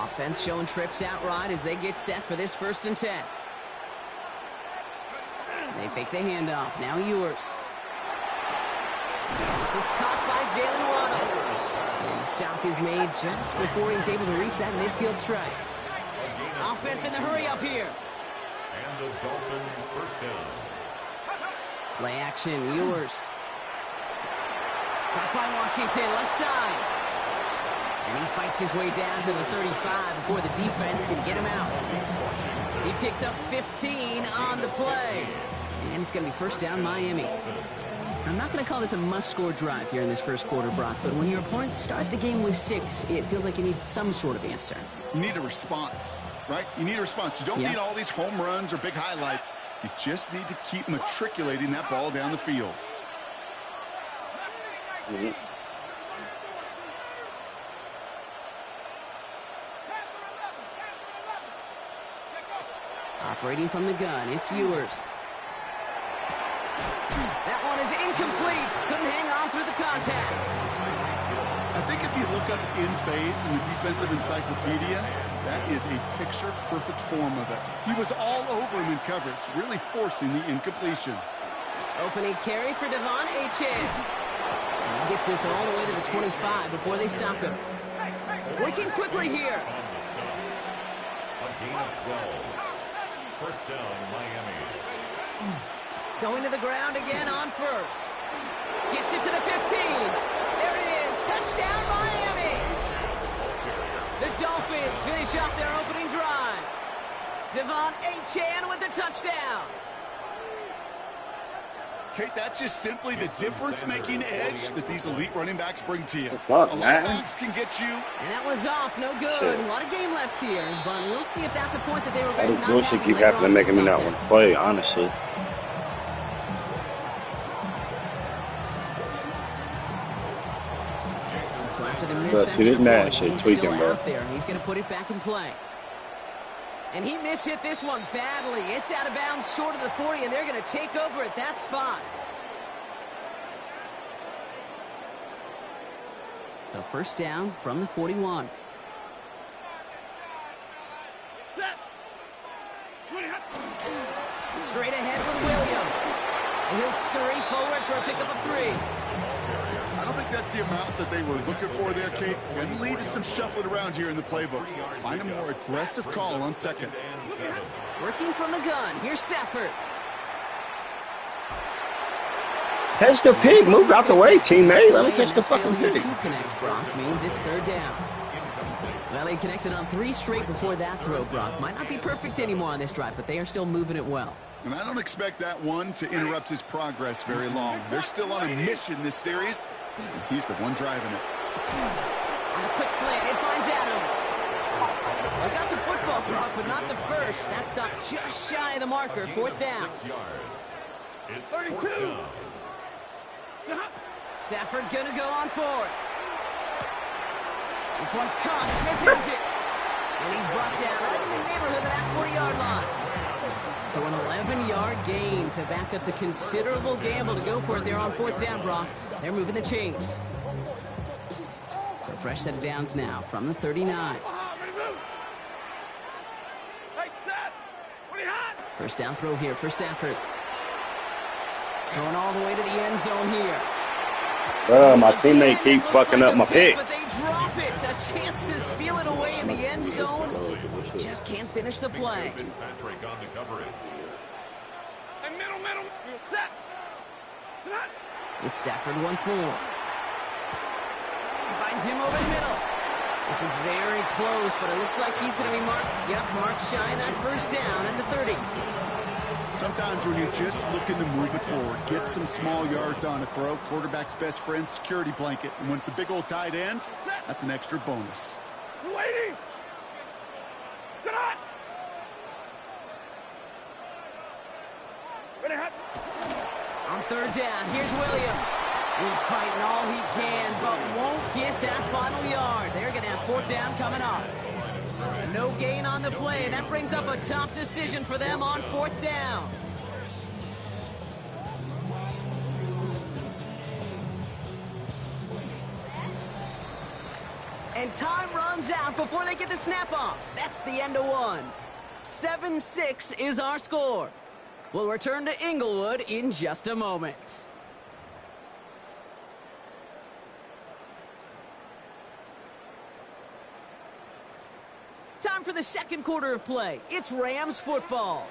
Offense showing trips out right as they get set for this first and 10. They fake the handoff. Now Ewers. This is caught by Jalen Waddle. And the stop is made just before he's able to reach that midfield strike. Offense in the hurry up here. And the Dolphin first down. Play action, Ewers. Caught by Washington, left side. And he fights his way down to the 35 before the defense can get him out. He picks up 15 on the play. And it's going to be first down Miami. I'm not going to call this a must-score drive here in this first quarter, Brock, but when your opponents start the game with 6, it feels like you need some sort of answer. You need a response, right? You need a response. You don't need all these home runs or big highlights. You just need to keep matriculating that ball down the field. Operating from the gun, it's Ewers. That one is incomplete. Couldn't hang on through the contact. I think if you look up in phase in the defensive encyclopedia, that is a picture-perfect form of it. He was all over him in coverage, really forcing the incompletion. Opening carry for Devon Achane. He gets this all the way to the 25 before they stop him. Working quickly here. First down, Miami. Going to the ground again on first. Gets it to the 15. There it is. Touchdown, Miami. The Dolphins finish off their opening drive. Devon Achane with the touchdown. Kate, that's just simply the difference-making edge that these elite running backs bring to you. What's up, a lot man? of backs can get you. And that one's off. No good. Shit. A lot of game left here, but we'll see if that's a point that they were All going to this not bullshit have keep later happening, on in making me this not want to contest. play, honestly. So after the Bro, see, this missed Madden extra shit point, he's tweaking, still bro. out there. He's going to put it back in play. And he mishit this one badly. It's out of bounds short of the 40, and they're going to take over at that spot. So first down from the 41. Straight ahead with Williams. And he'll scurry forward for a pickup of 3. I don't think that's the amount that they were looking for there, Kate. Going to lead to some shuffling around here in the playbook. Find a more aggressive call on second. Working from the gun. Here's Stafford. Catch the pig. Move out the way, teammate. Let me catch the fucking Failure pig. to connect, Brock, means it's third down. Well, they connected on 3 straight before that throw, Brock. Might not be perfect anymore on this drive, but they are still moving it well. And I don't expect that one to interrupt his progress very long. They're still on a mission this series. He's the one driving it. On the quick slant, it finds Adams. I got the football, Brock, but not the first. That stopped just shy of the marker. Fourth down. 6 yards. It's 32. Stafford gonna go on fourth. This one's caught. Smith has it. And he's brought down right in the neighborhood of that 40-yard line. So an 11-yard gain to back up the considerable gamble to go for it there on fourth down, Brock. They're moving the chains. So fresh set of downs now from the 39. First down throw here for Stafford. Going all the way to the end zone here. Bro, my teammate keep fucking up my picks. But they drop it. A chance to steal it away in the end zone. Just can't finish the play. Fitzpatrick on the coverage. And middle. Set. It's Stafford once more. Finds him over the middle. This is very close, but it looks like he's going to be marked. Yep, marked shy of that first down at the 30. Sometimes when you're just looking to move it forward, get some small yards on a throw, quarterback's best friend, security blanket. And when it's a big old tight end, that's an extra bonus. Waiting. Sit hot. Ready, hot. On third down, here's Williams. He's fighting all he can, but won't get that final yard. They're going to have fourth down coming up. No gain on the play. That brings up a tough decision for them on fourth down. And time runs out before they get the snap off. That's the end of one. 7-6 is our score. We'll return to Inglewood in just a moment. Time for the second quarter of play. It's Rams football.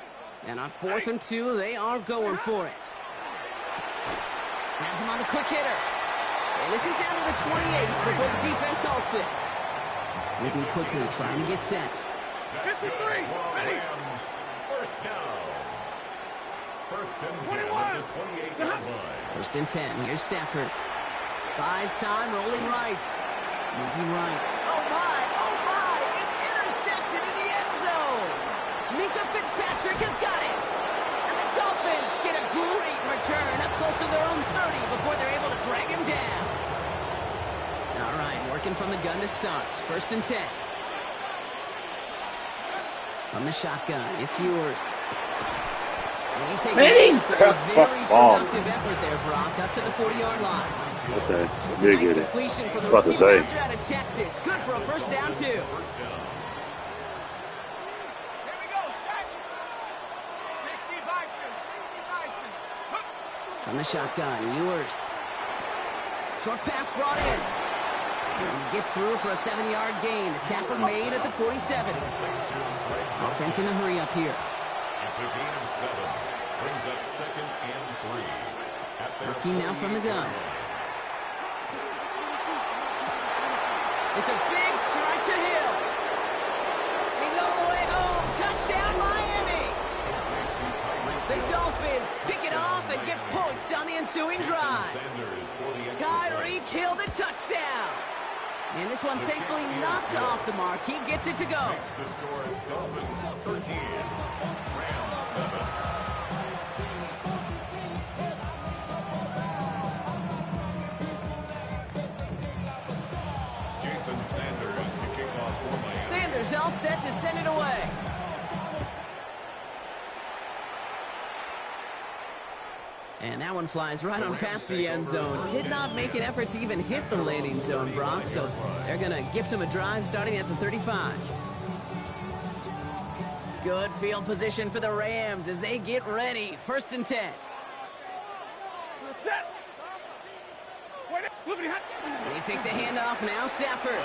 And on 4th and 2, they are going for it. Has him on the quick hitter. And this is down to the 28 before the defense halts it. Moving quickly, trying to get set. 53. Ready. Rams, first down. First and 10 at the 28-yard line. First and 10. Here's Stafford. Buys time, rolling right. Moving right. Oh my! It's intercepted in the end zone. Minka Fitzpatrick has got it. And the Dolphins get a great return up close to their own 30 before they're able to drag him down. All right, working from the gun to start. First and 10. From the shotgun, it's yours. And he's taking Man, a very ball. productive effort there, Brock, up to the 40-yard line. Okay, It's a did nice get it. completion for the About to rookie say. passer out of Texas. Good for a first down, too. Here we go, Shaq. 60 Bison, 60 Bison. Hook. From the shotgun, Ewers. Short pass brought in. And he gets through for a 7-yard gain. The tackle made at the 47. Offense in a hurry up here. It's a gain of 7. Brings up 2nd and 3. Rookie now from the gun. It's a big strike to Hill. He's all the way home. Touchdown, Miami. The Dolphins pick it off and get points on the ensuing drive. Tyreek Hill the touchdown. And this one thankfully not off the mark. He gets it to go. The score is Dolphins 13. Rams 7. Sanders all set to send it away. And that one flies right on past the end zone. Did not make an effort to even hit the landing zone, Brock. So they're going to gift him a drive starting at the 35. Good field position for the Rams as they get ready. 1st and 10. Set. They take the handoff now. Stafford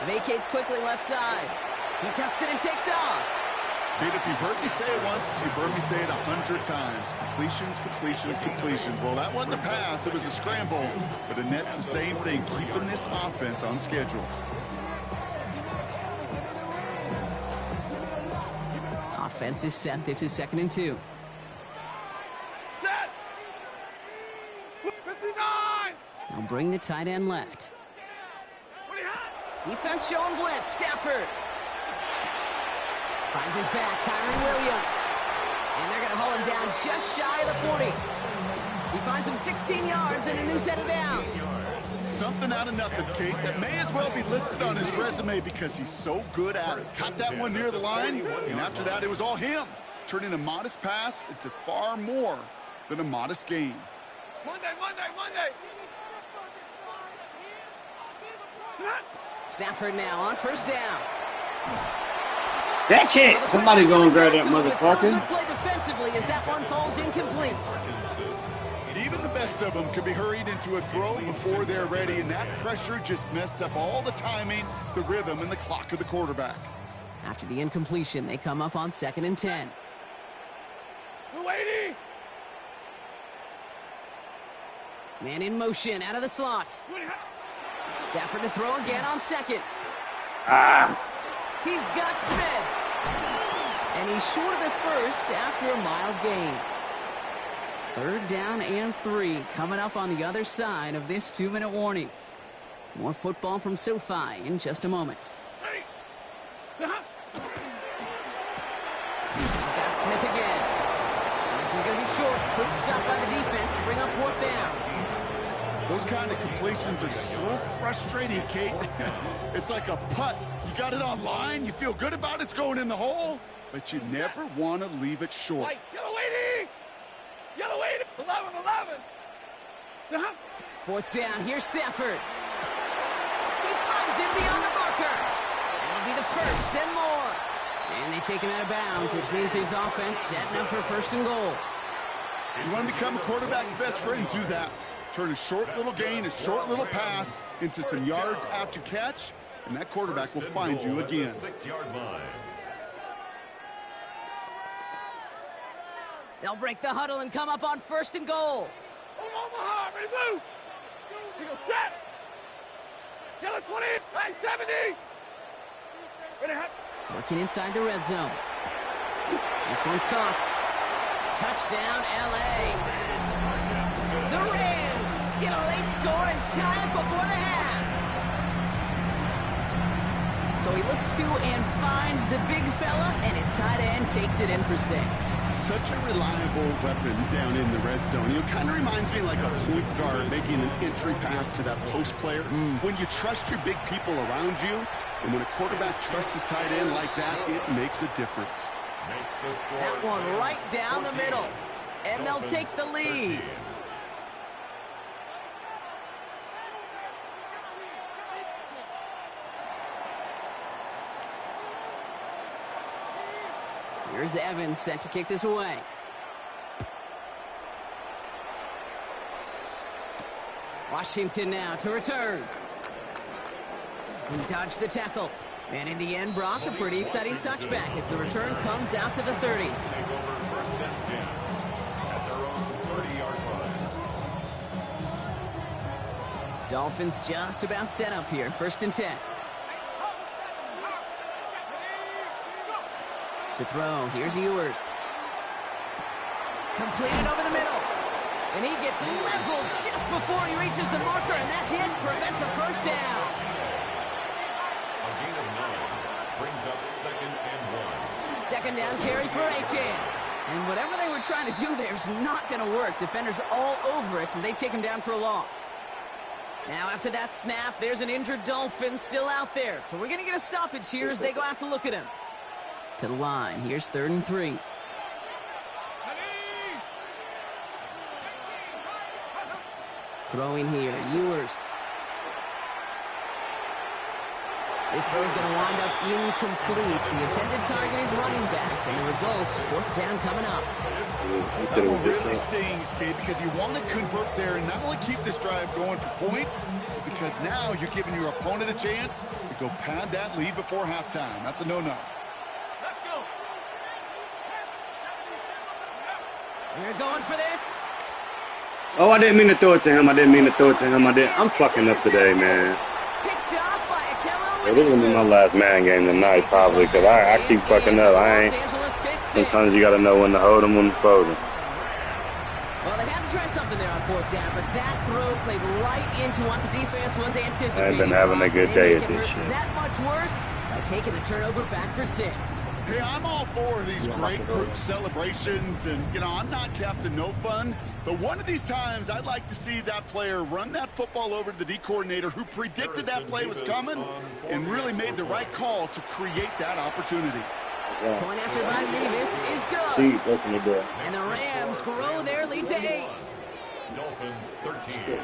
vacates quickly left side. He tucks it and takes off. Kate, if you've heard me say it once, you've heard me say it 100 times. Completions, completions, completions. Well, that wasn't a pass. It was a scramble. But Annette's the same thing, keeping this offense on schedule. Offense is set. This is 2nd and 2. Set. 59. They'll bring the tight end left. Defense showing blitz. Stafford finds his back. Kyron Williams. And they're going to hold him down just shy of the 40. He finds him 16 yards and a new set of downs. Something out of nothing, Kate, that may as well be listed on his resume because he's so good at it. Caught that one near the line, and after that, it was all him. Turning a modest pass into far more than a modest gain. Monday. Stafford now on 1st down. That's it. Somebody gonna grab that motherfucker. Good play defensively as that one falls incomplete. Even the best of them could be hurried into a throw before they're ready, and that pressure just messed up all the timing, the rhythm, and the clock of the quarterback. After the incompletion, they come up on 2nd and 10. Waiting. Man in motion out of the slot. Stafford to throw again on 2nd. He's got Smith. And he's short of the 1st after a mild gain. 3rd down and 3 coming up on the other side of this 2-minute warning. More football from SoFi in just a moment. He's got Smith again. And this is going to be short. Quick stop by the defense to bring up 4th down. Those kind of completions are so frustrating, Kate. It's like a putt. You got it on line, you feel good about it's going in the hole, but you never want to leave it short. Yellow waiting. 11. 4th down, here's Stafford. He finds him beyond the marker. That'll be the 1st and more. And they take him out of bounds, which means his offense setting up for 1st and goal. You want to become a quarterback's best friend, do that. Turn a short little gain, a short little pass into some yards after catch, and that quarterback will find you again. 6-yard line. They'll break the huddle and come up on 1st and goal. Omaha, ready blue. He goes set. Yellow 20. Hey, 70. Ready hot. Working inside the red zone. This one's caught. Touchdown, L.A. The Rams get a late score and tie it before the half. So he looks to and finds the big fella, and his tight end takes it in for 6. Such a reliable weapon down in the red zone. It kind of reminds me like a point guard making an entry pass to that post player. When you trust your big people around you, and when a quarterback trusts his tight end like that, it makes a difference. That one right down the middle. And they'll take the lead. Here's Evans set to kick this away. Washington now to return. He dodged the tackle. And in the end, Brock, a pretty exciting touchback as the return comes out to the 30. Take over 1st and 10 at their own 30-yard line. Dolphins just about set up here. 1st and 10. To throw, here's Ewers. Completed over the middle. And he gets leveled just before he reaches the marker, and that hit prevents a first down. A gain of 9 brings up 2nd and 1. 2nd down carry for Achane. And whatever they were trying to do there is not going to work. Defenders all over it as they take him down for a loss. Now after that snap, there's an injured Dolphin still out there. So we're going to get a stoppage here as they go out to look at him. To the line. Here's 3rd and 3. Throwing here. Ewers. This throw's going to wind up incomplete. The intended target is running back, and the results, 4th down coming up. That one really stings, Kate, because you want to convert there and not only keep this drive going for points, because now you're giving your opponent a chance to go pad that lead before halftime. That's a no-no. We're going for this. Oh, I didn't mean to throw it to him. I'm fucking up today, man. Picked up by Akello. This is gonna be my last man game tonight, probably, because I keep fucking up. Sometimes you gotta know when to hold them, when to fold them. Well, they had to try something there on 4th down, but that throw played right into what the defense was anticipating. I ain't been having a good day at this shit. That much worse by taking the turnover back for 6. Hey, I'm all for these great group celebrations, and, you know, I'm not Captain No Fun, but one of these times I'd like to see that player run that football over to the D coordinator who predicted that play was coming and really made the right call to create that opportunity. Point after by Davis is good. And the Rams grow their lead to 8. Dolphins 13.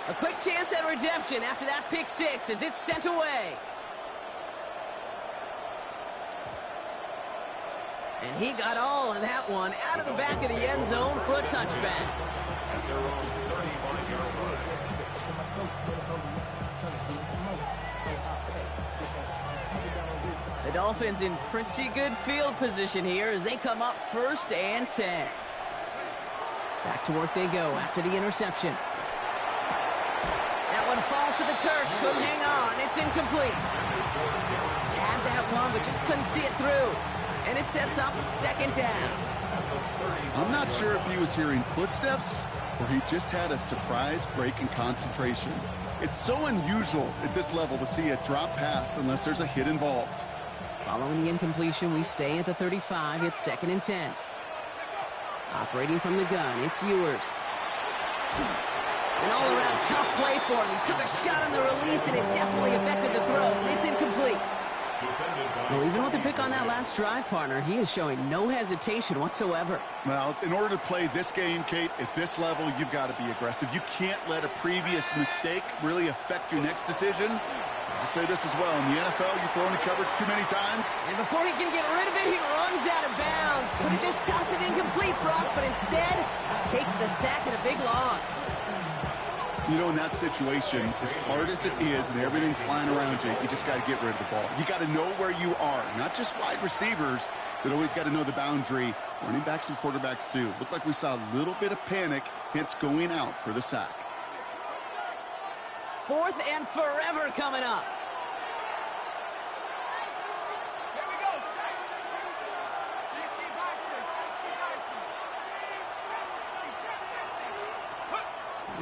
A quick chance at redemption after that pick 6 as it's sent away. And he got all of that one out of the back of the end zone for a touchback. At their own 35-yard line. The Dolphins in pretty good field position here as they come up 1st and 10. Back to work they go after the interception. That one falls to the turf. Couldn't hang on. It's incomplete. Had that one, but just couldn't see it through. And it sets up 2nd down. I'm not sure if he was hearing footsteps or he just had a surprise break in concentration. It's so unusual at this level to see a drop pass unless there's a hit involved. Following the incompletion, we stay at the 35. It's 2nd and 10. Operating from the gun, it's Ewers. An all-around tough play for him. He took a shot on the release, and it definitely affected the throw. It's incomplete. Well, even with the pick on that last drive, partner, he is showing no hesitation whatsoever. Well, in order to play this game, Kate, at this level, you've got to be aggressive. You can't let a previous mistake really affect your next decision. I'll say this as well. In the NFL, you throw into coverage too many times. And before he can get rid of it, he runs out of bounds. Could have just tossed it incomplete, Brock, but instead takes the sack and a big loss. You know, in that situation, as hard as it is and everything flying around you, you just got to get rid of the ball. You got to know where you are. Not just wide receivers that always got to know the boundary. Running backs and quarterbacks do. Looked like we saw a little bit of panic, hence going out for the sack. 4th and forever coming up.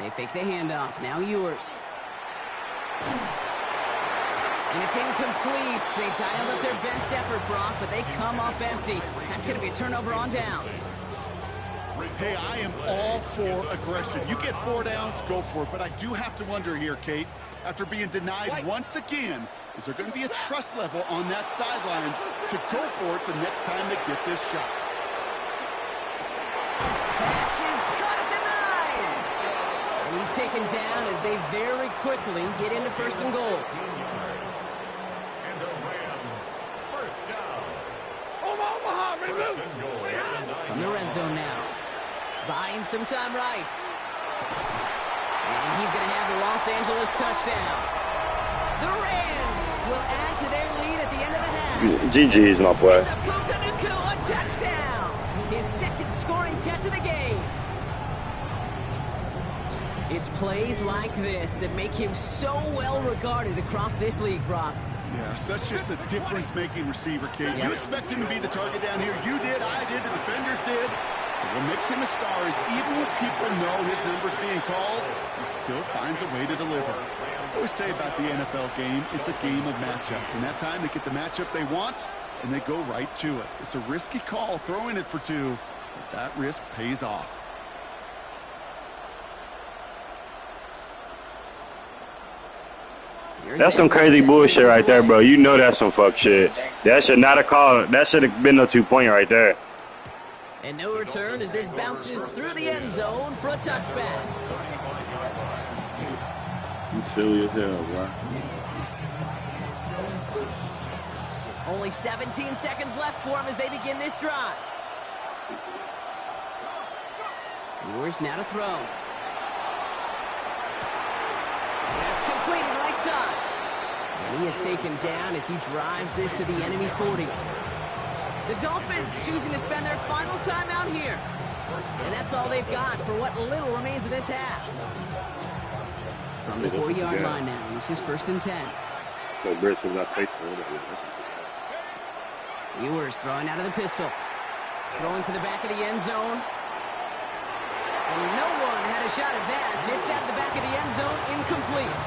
They fake the handoff. Now yours. And it's incomplete. They dialed up their best effort, Brock, but they come up empty. That's going to be a turnover on downs. Hey, I am all for aggression. You get 4 downs, go for it. But I do have to wonder here, Kate, after being denied once again, is there going to be a trust level on that sidelines to go for it the next time they get this shot? Pass is caught at the 9. And he's taken down as they very quickly get into 1st and goal. And the Rams, first down. From the red zone now. Buying some time right. And he's going to have the Los Angeles touchdown. The Rams will add to their lead at the end of the half. GG's, my boy. It's a Puka-Nuku, a touchdown. His 2nd scoring catch of the game. It's plays like this that make him so well regarded across this league, Brock. Yeah, such just a difference-making receiver, Kate. You expect him to be the target down here. You did, I did, the defenders did. But what makes him a star is even when people know his number's being called, he still finds a way to deliver. I always say about the NFL game, it's a game of matchups. And that time they get the matchup they want, and they go right to it. It's a risky call throwing it for 2, but that risk pays off. That's some crazy bullshit right there, bro. You know that's some fuck shit. That should not have called. That should have been no 2-point right there. And no return as this bounces through the end zone for a touchback. You silly as hell, bro. Only 17 seconds left for him as they begin this drive. Yours now to throw. That's completed right side. And he is taken down as he drives this to the enemy 40. The Dolphins choosing to spend their final time out here. And that's all they've got for what little remains of this half. From the 40-yard line now, this is 1st and 10. So Briscoe not tasting it. Ewers throwing out of the pistol. Throwing for the back of the end zone. And no one had a shot at that. It's at the back of the end zone, incomplete.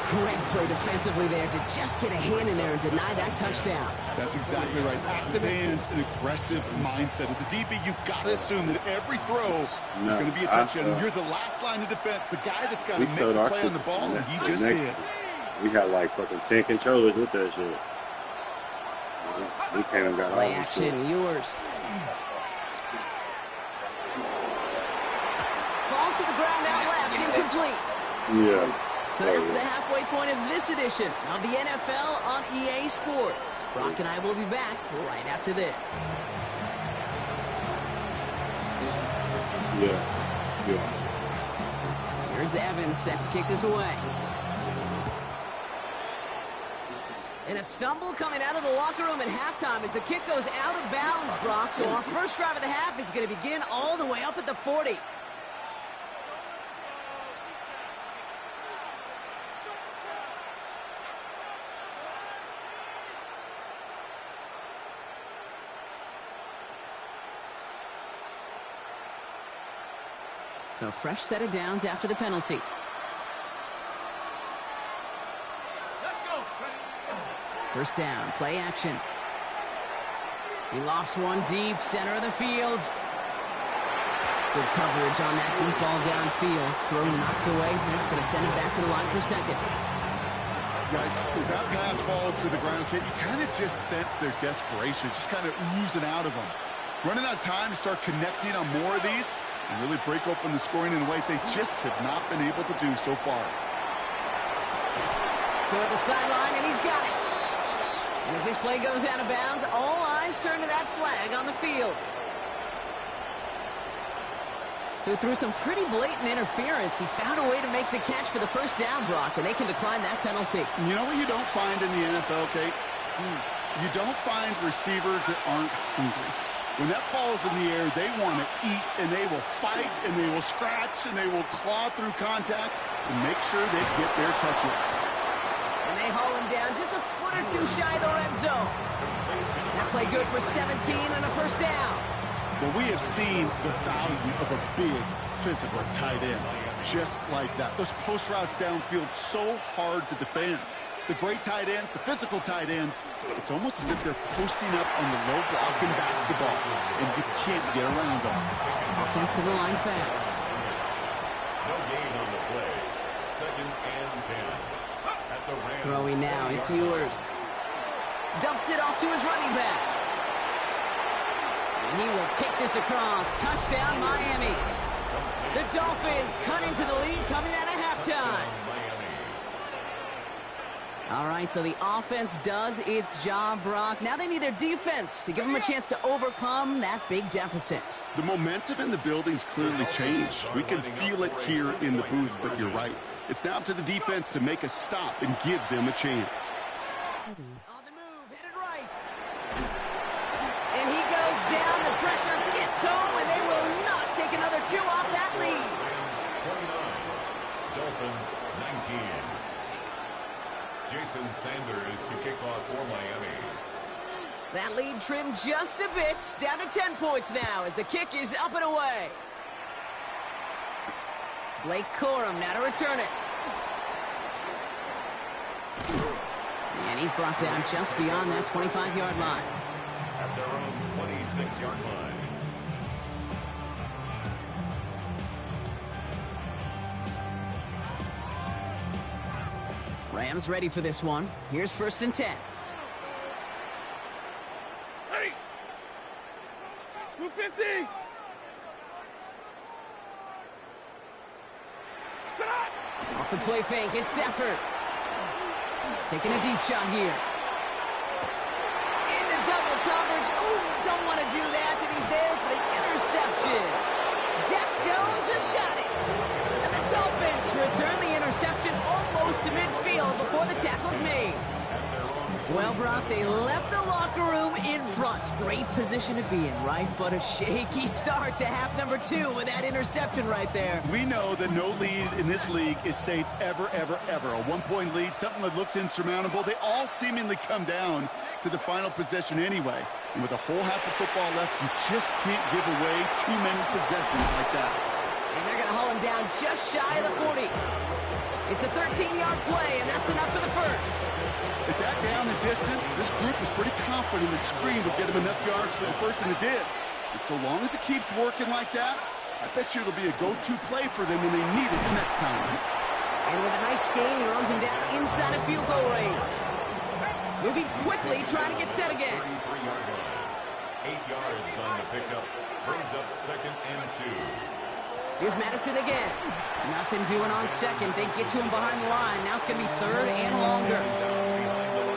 Great play defensively there to just get a hand in there and deny that touchdown. That's exactly right. Active hands and aggressive mindset. As a DB, you've got to assume that every throw is going to be a touchdown. And you're the last line of defense, the guy that's got to make the play on the ball, and he just did. We had like fucking 10 controllers with that shit. We came and got all play this shit. action, yours. Falls to the ground out left, incomplete. Yeah. So that's the halfway point of this edition of the NFL on EA Sports. Brock and I will be back right after this. Yeah. Here's Evans set to kick this away. And a stumble coming out of the locker room at halftime as the kick goes out of bounds, Brock. So our first drive of the half is going to begin all the way up at the 40. So fresh set of downs after the penalty. First down, play action. He lofts one deep, center of the field. Good coverage on that deep ball downfield. Throw knocked away. That's going to send him back to the line for 2nd. Yikes. As that pass falls to the ground, Kate, you kind of just sense their desperation, just kind of oozing out of them. Running out of time to start connecting on more of these and really break open the scoring in a way they just have not been able to do so far. Toward the sideline, and he's got it. And as this play goes out of bounds, all eyes turn to that flag on the field. So through some pretty blatant interference, he found a way to make the catch for the first down, Brock, and they can decline that penalty. You know what you don't find in the NFL, Kate? You don't find receivers that aren't hungry. When that ball's in the air, they want to eat, and they will fight, and they will scratch, and they will claw through contact to make sure they get their touches. And they haul him down just a foot or two shy of the red zone. That play good for 17 and a first down. Well, we have seen the value of a big, physical tight end. just like that. Those post routes downfield, so hard to defend. The great tight ends, the physical tight ends, it's almost as if they're posting up on the low block in basketball, and you can't get around them. Offensive line fast. No gain on the play. 2nd and 10. At the Rams. Throwing now, it's yours. Dumps it off to his running back. And he will take this across. Touchdown, Miami. The Dolphins cut into the lead coming out of halftime. All right, so the offense does its job, Brock. Now they need their defense to give them a chance to overcome that big deficit. The momentum in the building's clearly changed. We can feel it here in the booth, but you're right. It's now up to the defense to make a stop and give them a chance. On the move, headed right. And he goes down. The pressure gets home, and they will not take another 2 off that lead. 29. Dolphins 19. Jason Sanders to kick off for Miami. That lead trimmed just a bit. Down to 10 points now as the kick is up and away. Blake Corum now to return it. And he's brought down just beyond that 25-yard line. At their own 26-yard line. Rams ready for this one. Here's 1st and 10. Ready. 250. Off the play fake, it's Stafford. Taking a deep shot here. Into double coverage. Ooh, don't want to do that, and he's there for the interception. Jack Jones has got it. And the Dolphins return the interception almost to midfield before the tackle's made. Well, Brock, they left the locker room in front. Great position to be in, right? But a shaky start to half number 2 with that interception right there. We know that no lead in this league is safe ever, ever, ever. A 1-point lead, something that looks insurmountable. They all seemingly come down to the final possession anyway. And with a whole half of football left, you just can't give away too many possessions like that. And they're going to haul him down just shy of the 40. It's a 13-yard play, and that's enough for the first. At that down the distance, this group was pretty confident the screen would get him enough yards for the first, and it did. And so long as it keeps working like that, I bet you it'll be a go-to play for them when they need it the next time. And with a nice gain, he runs him down inside of field goal range. Moving quickly, trying to get set again. 33-yard line. 8 yards on the pickup. Brings up 2nd and 2. Here's Madison again. Nothing doing on second. They get to him behind the line. Now it's going to be 3rd and longer.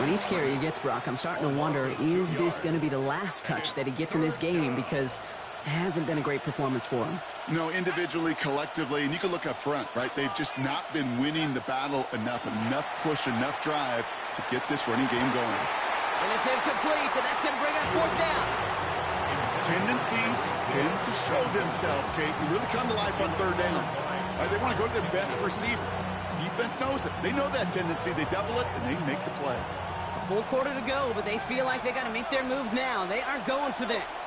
When each carry he gets, Brock, I'm starting to wonder, is this going to be the last touch that he gets in this game? Because it hasn't been a great performance for him. No, individually, collectively, and you can look up front, right? They've just not been winning the battle enough push, enough drive to get this running game going. And it's incomplete, and that's going to bring up 4th down. Tendencies tend to show themselves, Kate, and really come to life on 3rd downs. Right, they want to go to their best receiver. Defense knows it. They know that tendency. They double it, and they make the play. A full quarter to go, but they feel like they got to make their move now. They are going for this.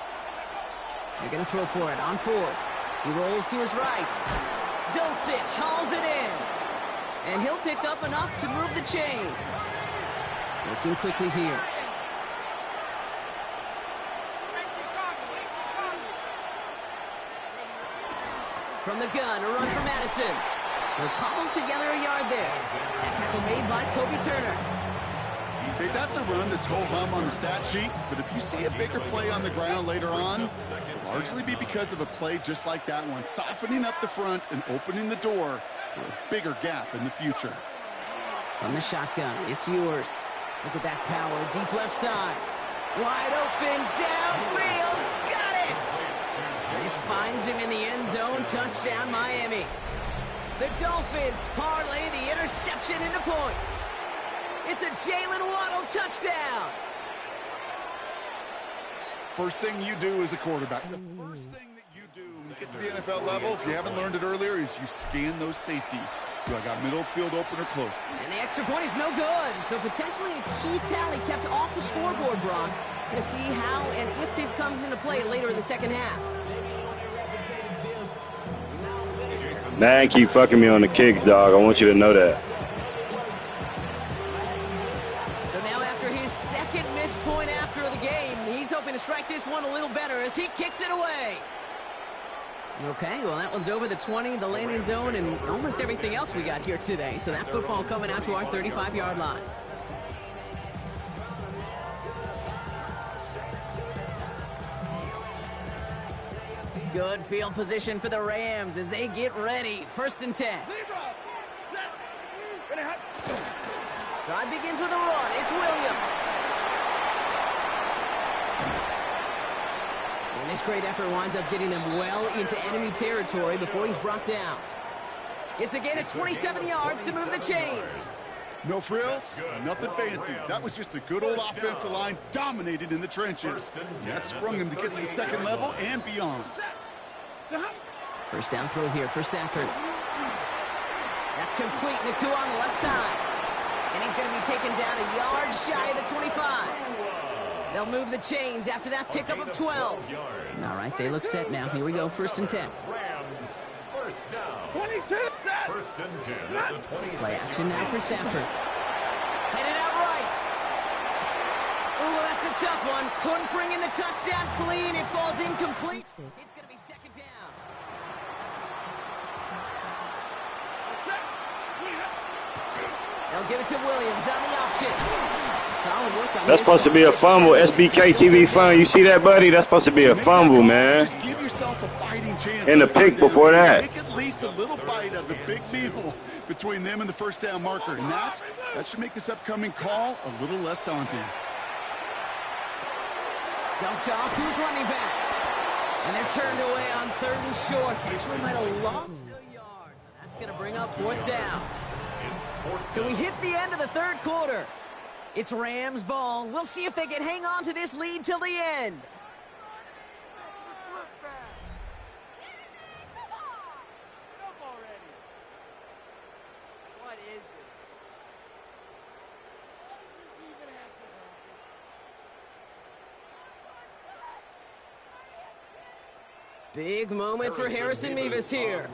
They're going to throw for it on 4th. He rolls to his right. Dulcich hauls it in. And he'll pick up enough to move the chains. Working quickly here. From the gun, a run for Madison. They'll cobble together a yard there. That tackle made by Kobe Turner. Hey, that's a run that's ho-hum on the stat sheet, but if you see a bigger play on the ground later on, it'll largely be because of a play just like that one, softening up the front and opening the door for a bigger gap in the future. From the shotgun, it's yours. Look at that power, deep left side. Wide open, downfield, got it! This finds him in the end zone, touchdown Miami. The Dolphins parlay the interception into points. It's a Jalen Waddle touchdown. First thing you do as a quarterback, the first thing that you do when you get to the NFL level, if you haven't learned it earlier, is you scan those safeties. Do I got middle field open or close? And the extra point is no good. So potentially a key tally kept off the scoreboard, Brock. Going to see how and if this comes into play later in the second half. Jason Man, keep fucking me on the kicks, dog. I want you to know that. So now after his second missed point after the game, he's hoping to strike this one a little better as he kicks it away. Okay, well, that one's over the 20, the landing zone, and almost everything else we got here today. So that football coming out to our 35-yard line. Good field position for the Rams as they get ready. 1st and 10. Drive begins with a run. It's Williams. And this great effort winds up getting them well into enemy territory before he's brought down. It's again at 27 yards to move the chains. No frills, nothing fancy. That was just a good old offensive line dominated in the trenches. That sprung him to get to the second level and beyond. First down throw here for Stafford. That's complete. Nakua on the left side. And he's going to be taken down a yard shy of the 25. They'll move the chains after that pickup of 12. All right, they look set now. Here we go, 1st and 10. First down. 22. 1st and 10 at the 26. Play action now for Stafford. Headed out right. Ooh, that's a tough one. Couldn't bring in the touchdown clean. It falls incomplete. It's going to be 2nd down. They'll give it to Williams on the option. Solid work on That's supposed to be a fumble. SBK TV fun. You see that, buddy? That's supposed to be a fumble, man. Just give yourself a fighting chance. And the pick before that. Take at least a little bite of the big meal between them and the 1st down marker. And that should make this upcoming call a little less daunting. Dumped off to his running back. And they're turned away on 3rd and short. Actually might have lost a yard. So that's going to bring up 4th down. So we hit the end of the 3rd quarter. It's Rams ball. We'll see if they can hang on to this lead till the end. What is this? Why does this even have to happen? Big moment for Harrison Mevis here.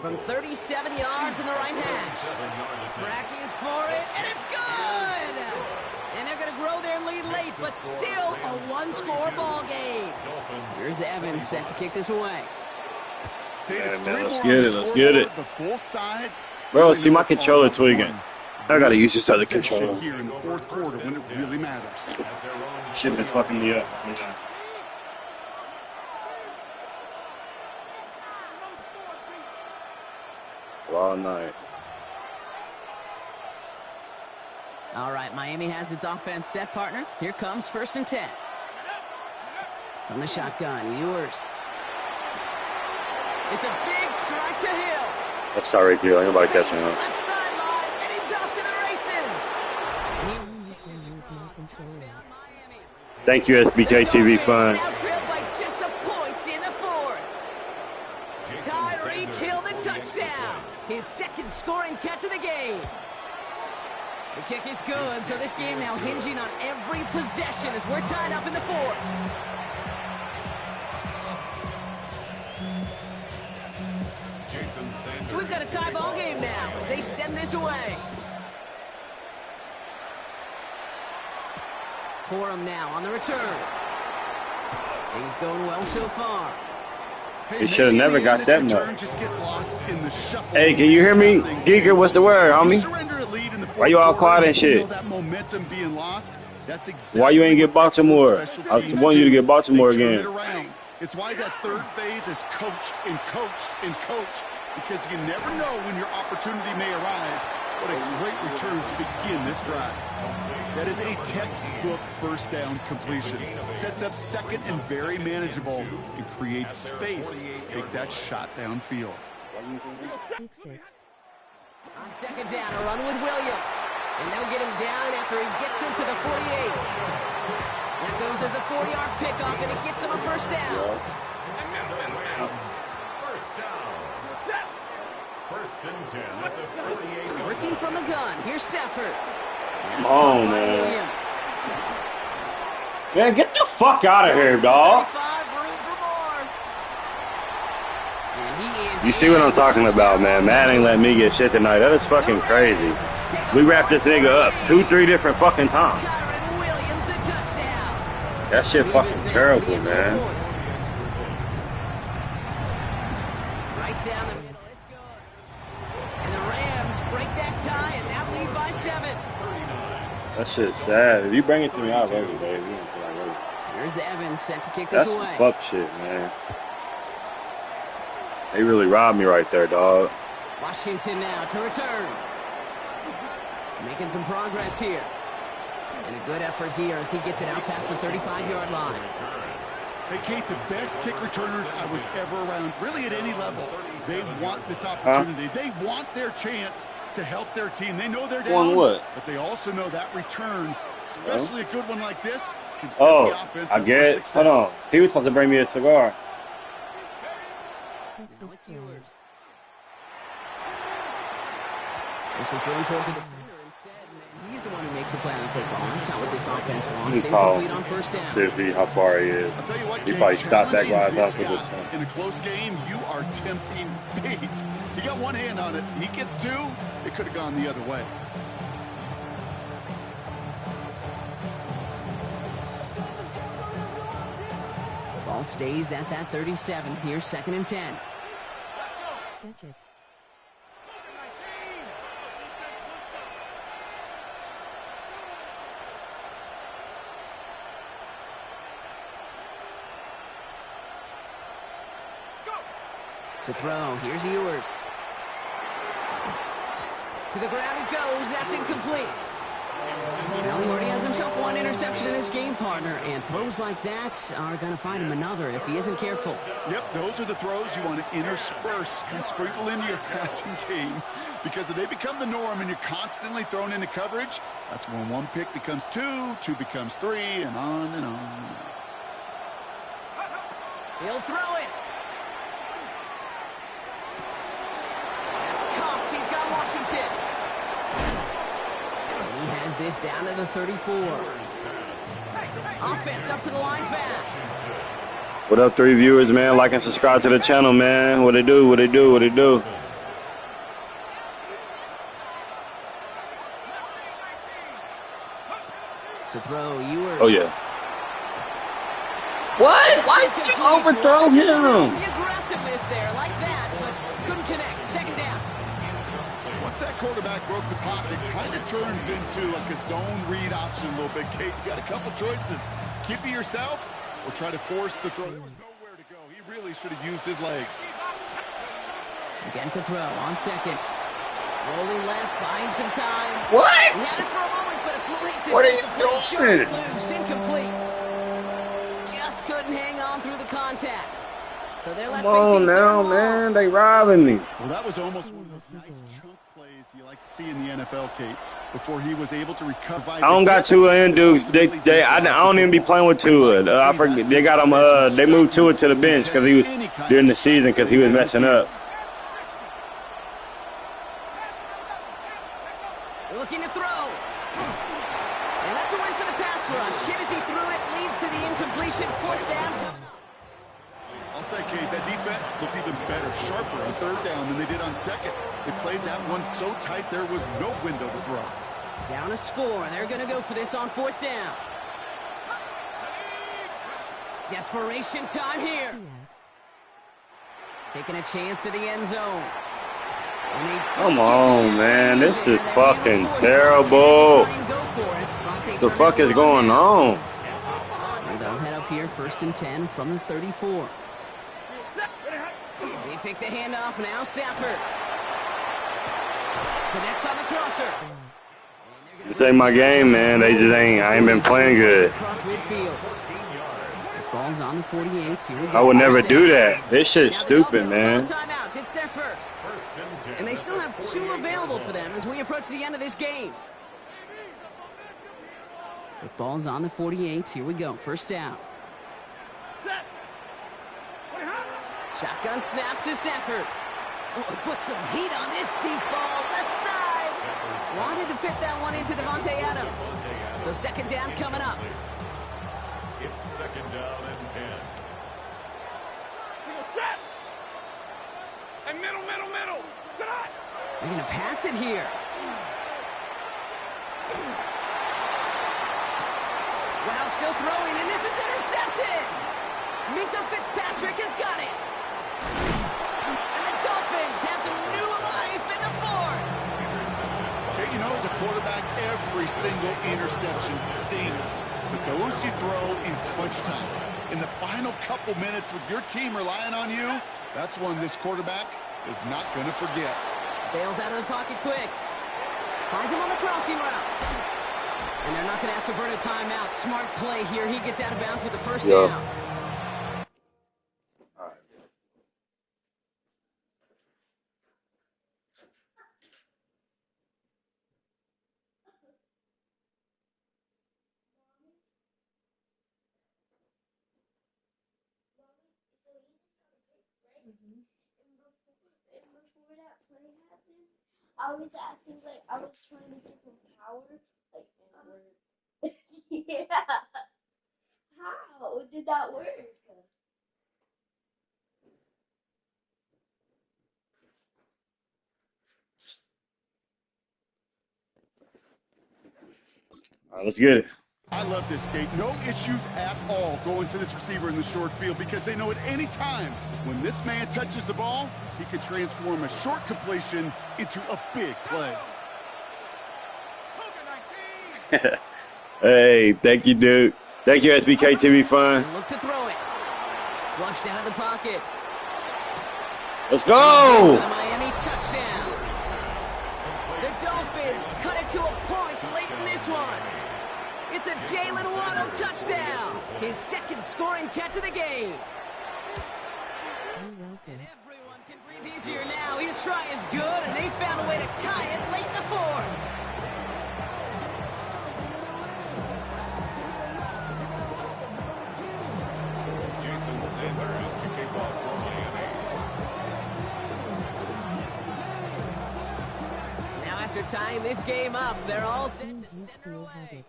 From 37 yards in the right hash. Tracking for it, and it's good! And they're going to grow their lead late, but still a one-score ball game. Here's Evans set to kick this away. Yeah, man, let's get it. Let's get it. Bro, see my controller tweaking. I gotta use this other controller. Here in the 4th quarter when it really matters. Shit been fucking me up. Yeah. All night. All right, Miami has its offense set, partner. Here comes 1st and 10. From the shotgun, Ewers. It's a big strike to Hill. That's Tyreek Hill. Ain't nobody catching him. Left sideline, and he's off to the races. Thank you, SBK TV fun. Now trailed by just a point in the 4th. Tyreek Hill the touchdown. His 2nd scoring catch of the game. The kick is good, so this game now hinging on every possession as we're tied up in the 4th. So we've got a tie ball game now as they send this away. Corum now on the return. He's going well so far. He should have never got that much. Hey, can you hear me? Giger, what's the word, homie? Why you all quiet and shit? Why you ain't get Baltimore? I was wanting you to get Baltimore again. It's why that 3rd phase is coached and coached and coached, because you never know when your opportunity may arise. What a great return to begin this drive. That is a textbook 1st down completion. Sets up 2nd and very manageable, and creates space to take that shot downfield. On 2nd down, a run with Williams. And they'll get him down after he gets into the 48. That goes as a 4-yard pickup, and it gets him a 1st down. First down. 1st and 10 at the 48. Working from the gun. Here's Stafford. Come on, man. Man, get the fuck out of here, dog. You see what I'm talking about, man. Madden ain't letting me get shit tonight. That is fucking crazy. We wrapped this nigga up 2-3 different fucking times. That shit fucking terrible, man. Right down the middle, it's good. And the Rams break that tie and now lead by 7. That shit's sad. If you bring it to me, I'll love it, baby. Here's Evans set to kick this away. That's some fuck shit, man. They really robbed me right there, dog. Washington now to return. Making some progress here. And a good effort here as he gets it out past the 35-yard line. Hey, Kate, the best kick returners I was ever around, really at any level, they want this opportunity. They want their chance to help their team. They know they're down, but they also know that return, especially a good one like this, can set the offense up for success. Hold on. He was supposed to bring me a cigar. Now it's yours. This is thrown towards the defender instead, and he's the one who makes the play on football. That's not what this offense wants. Incomplete on first down. See how far he is. I'll tell you what, he probably stopped that guy's off with this one. In a close game, you are tempting fate. He got one hand on it. He gets two. It could have gone the other way. Ball stays at that 37. Here's 2nd and 10. To throw, here's Ewers. To the ground it goes, that's incomplete. Well, he already has himself one interception in his game, partner, and throws like that are going to find him another if he isn't careful. Yep, those are the throws you want to intersperse and sprinkle into your passing game, because if they become the norm and you're constantly thrown into coverage, that's when one pick becomes two, two becomes three, and on and on. He'll throw it. He's got Washington. And he has this down to the 34. Offense up to the line fast. What up, 3 viewers, man? Like and subscribe to the channel, man. What it do? What it do? What it do? To throw, Ewers. Oh, yeah. What? Why did you overthrow him? The aggressiveness there like that, but couldn't connect. 2nd down. Once that quarterback broke the pocket, kind of turns into like a zone read option a little bit. Kate, you got a couple choices. Keep it yourself or try to force the throw. There was nowhere to go. He really should have used his legs. Again to throw on 2nd. Rolling left, buying some time. What? What are you doing? Loose, incomplete. Just couldn't hang on through the contact. So they're left Come on now, man. They robbing me. Well, that was almost one of those nice chunk plays you like to see in the NFL, Kate, before he was able to recover. I don't got Tua in, Dukes. I don't even be playing with Tua. I forget. They got him. They moved Tua to the bench because he was during the season because he was messing up. Looking to throw. And that's a win for the pass rush. Hit as he threw it, leads to the incompletion. 4th down. I'll say, Kate, that defense looked even better, sharper on 3rd down than they did on 2nd. They played that one so tight there was no window to throw. Down a score. They're going to go for this on 4th down. Desperation time here. Taking a chance to the end zone. Come on, man. This is fucking terrible. The fuck is going on? So they'll head up here, 1st and 10 from the 34. They take the handoff now. Stafford connects on the crosser. This ain't my game, man. They just ain't. I ain't been playing good. Across midfield. Ball's on the 48. Here we go. I would never do that. This shit's stupid, man. Timeout. It's their first. And they still have 2 available for them as we approach the end of this game. The ball's on the 48. Here we go. 1st down. Shotgun snap to Stafford. Oh, put some heat on this deep ball. Left side. Wanted to fit that one into Devontae Adams. So 2nd down coming up. It's 2nd down and 10. Hey, middle. Tonight. They're going to pass it here. Wow, still throwing, and this is intercepted. Minka Fitzpatrick has got it. And the Dolphins have some new life in the fourth. Okay, you know, as a quarterback, every single interception stings. But those you throw in crunch time. In the final couple minutes with your team relying on you, that's one this quarterback is not going to forget. Bails out of the pocket quick. Finds him on the crossing route. And they're not going to have to burn a timeout. Smart play here. He gets out of bounds with the first down. I was acting like I was trying to give him power, like yeah. How did that work? All right, let's get it. I love this, Kate. No issues at all going to this receiver in the short field because they know at any time when this man touches the ball, he can transform a short completion into a big play. Hey, thank you, dude. Thank you, SBK TV Fun. Look to throw it. Flushed out of the pocket. Let's go. The Miami touchdown. The Dolphins cut it to a point late in this one. It's a Jalen Waddle touchdown. His second scoring catch of the game. And everyone can breathe easier now. His try is good, and they found a way to tie it late in the fourth. Jason Sandler has to kick off for Miami. Now after tying this game up, they're all set to send her away.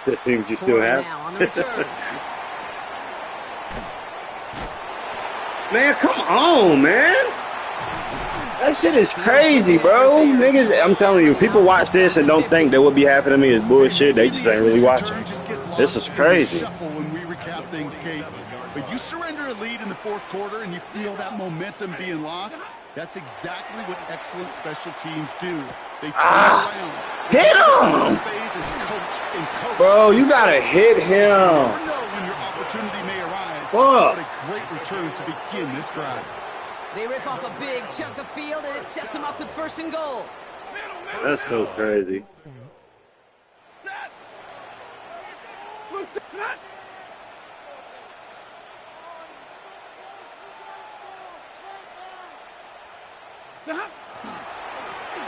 It seems you still have. Now on the return. Man, come on, man. That shit is crazy, bro. Niggas, I'm telling you, people watch this and don't think that what be happening to me is bullshit. They just ain't really watching. This is crazy. When we recap things, Kate, but you surrender a lead in the fourth quarter and you feel that momentum being lost. That's exactly what excellent special teams do. They turn around. Hit him! Bro, you gotta hit him. You never know when your opportunity may arise. What a great return to begin this drive. They rip off a big chunk of field, and it sets them up with first and goal. That's so crazy.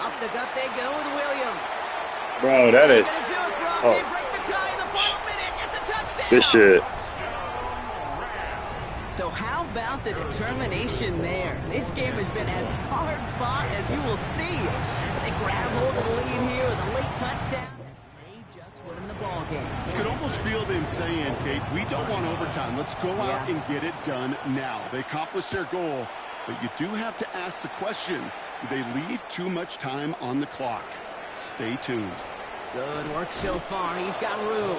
Up the gut they go with Williams. Bro, that is... Oh. This shit. So how about the determination there? This game has been as hard fought as you will see. They grab hold of the lead here with a late touchdown. They just win the ball game. You could almost feel them saying, Kate, we don't want overtime. Let's go out and get it done now. They accomplished their goal, but you do have to ask the question, do they leave too much time on the clock? Stay tuned. Good work so far. He's got room.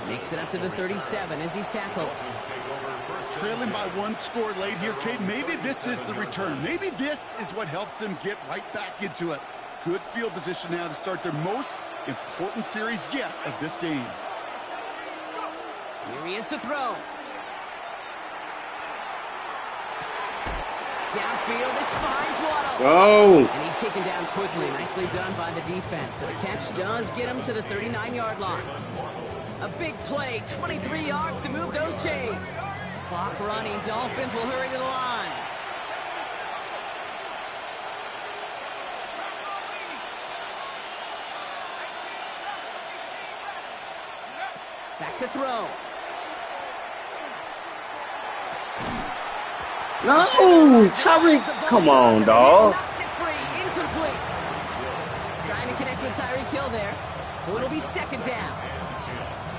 Makes it up to the 37 as he's tackled. Trailing by one score late here, Kate. Maybe this is the return. Maybe this is what helps them get right back into it. Good field position now to start their most important series yet of this game. Here he is to throw. Downfield, this finds Waddle. Oh! And he's taken down quickly. Nicely done by the defense. But the catch does get him to the 39-yard line. A big play, 23 yards to move those chains. Clock running, Dolphins will hurry to the line. Back to throw. No, Tyreek, come on, dog. Knocks it free, incomplete. Trying to connect with Tyreek Hill there, so it'll be second down.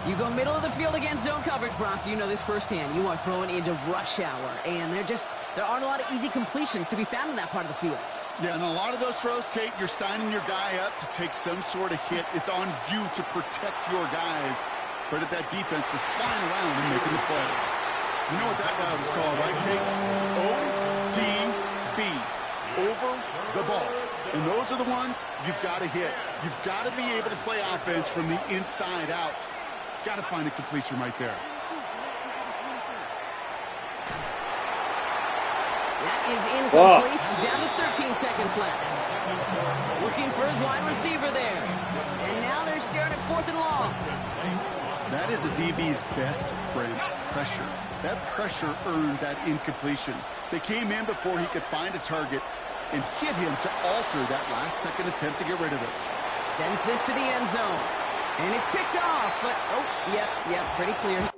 You go middle of the field against zone coverage, Brock. You know this firsthand. You are throwing into rush hour, and there aren't a lot of easy completions to be found in that part of the field. Yeah, and a lot of those throws, Kate, you're signing your guy up to take some sort of hit. It's on you to protect your guys. Credit that defense for flying around and making the play. You know what that guy was called, right, Kate? ODB, over the ball. And those are the ones you've got to hit. You've got to be able to play offense from the inside out. Got to find a completion right there. That is incomplete. Down to 13 seconds left. Looking for his wide receiver there. And now they're staring at 4th and long. That is a DB's best friend, pressure. That pressure earned that incompletion. They came in before he could find a target and hit him to alter that last-second attempt to get rid of it. Sends this to the end zone. And it's picked off, but, yep, pretty clear.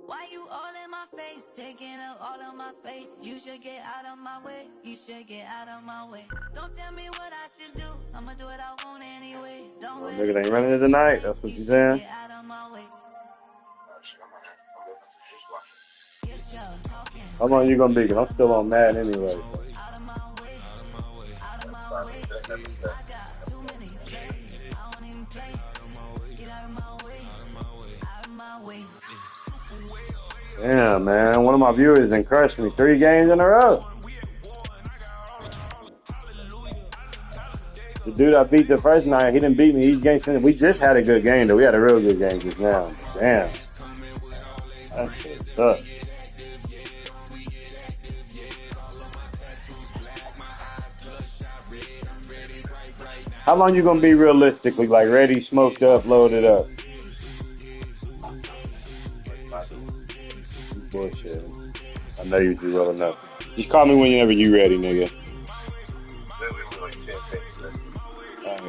Why you all in my face, taking up all of my space? You should get out of my way, you should get out of my way. Don't tell me what I should do, I'ma do what I want anyway. Don't Nigga ain't running it tonight, that's what you saying? get out of my way. How long you gonna be? Cause I'm still on Madden anyway. Out of my way, out of my way. I got too many plays, I don't even play. Get out of my way, out of my way. Damn, man. One of my viewers done crushed me 3 games in a row. The dude I beat the first night, he didn't beat me each game since. We just had a good game, though. We had a real good game just now. Damn. That shit sucks. How long you gonna be realistically, like, ready, smoked up, loaded up? Bullshit. I know you do well enough. Just call me whenever you ready, nigga.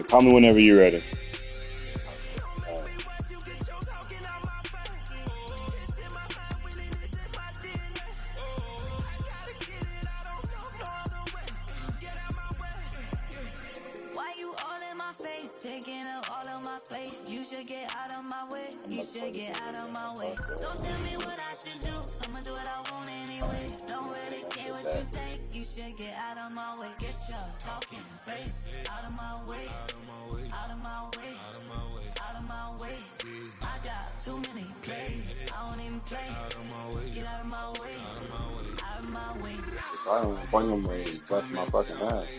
Call me whenever you ready. Why you all in my face, taking up all of my space? You should get out of my way, you should get out of my way. Don't tell me what I should do, I'ma do what I want anyway. Don't really care what you think, you should get out of my way. Get your talking face out of my way, out of my way, out of my way. I got too many plays, I don't even play. Get out of my way, out of my way. I don't bring them and bust my fucking ass.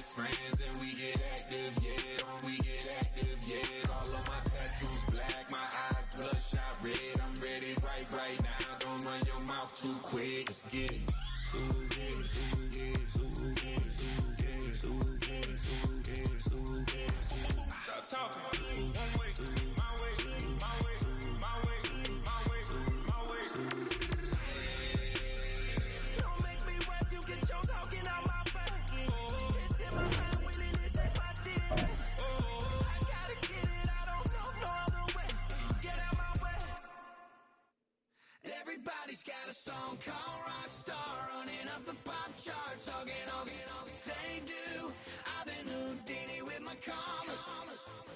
Too quick, let's get it. Stop talking. One way, my way, my way, my way, my way, my way. Don't make me rap, you get your talking out my back. It's in my mind, winning this ain't my deal. I gotta get it, I don't know no other way. Get out my way. Everybody's got a song called Rockstar, running up the pop charts, talking all they do. I've been Houdini with my commas,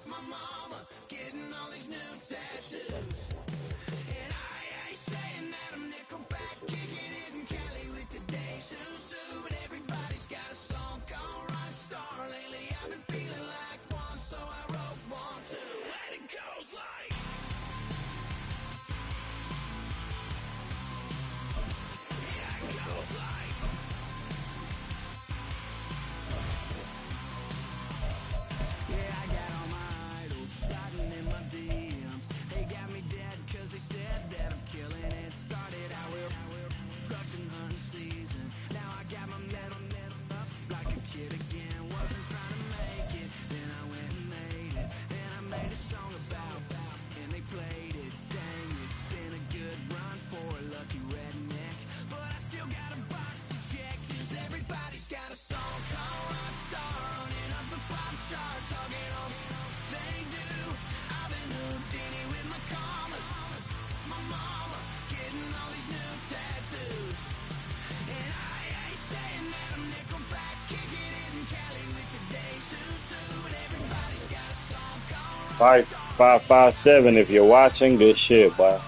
my mama getting all these new tattoos. And I ain't saying that I'm Nickelback, kicking it in Cali with today's Susu. But everybody's got a song called Rockstar. Lately I've been feeling like one, so I wrote one too. And it goes like, yeah, it goes like, yeah, I got all my idols sliding in my DMs. They got me down. 557 if you're watching this shit, boy.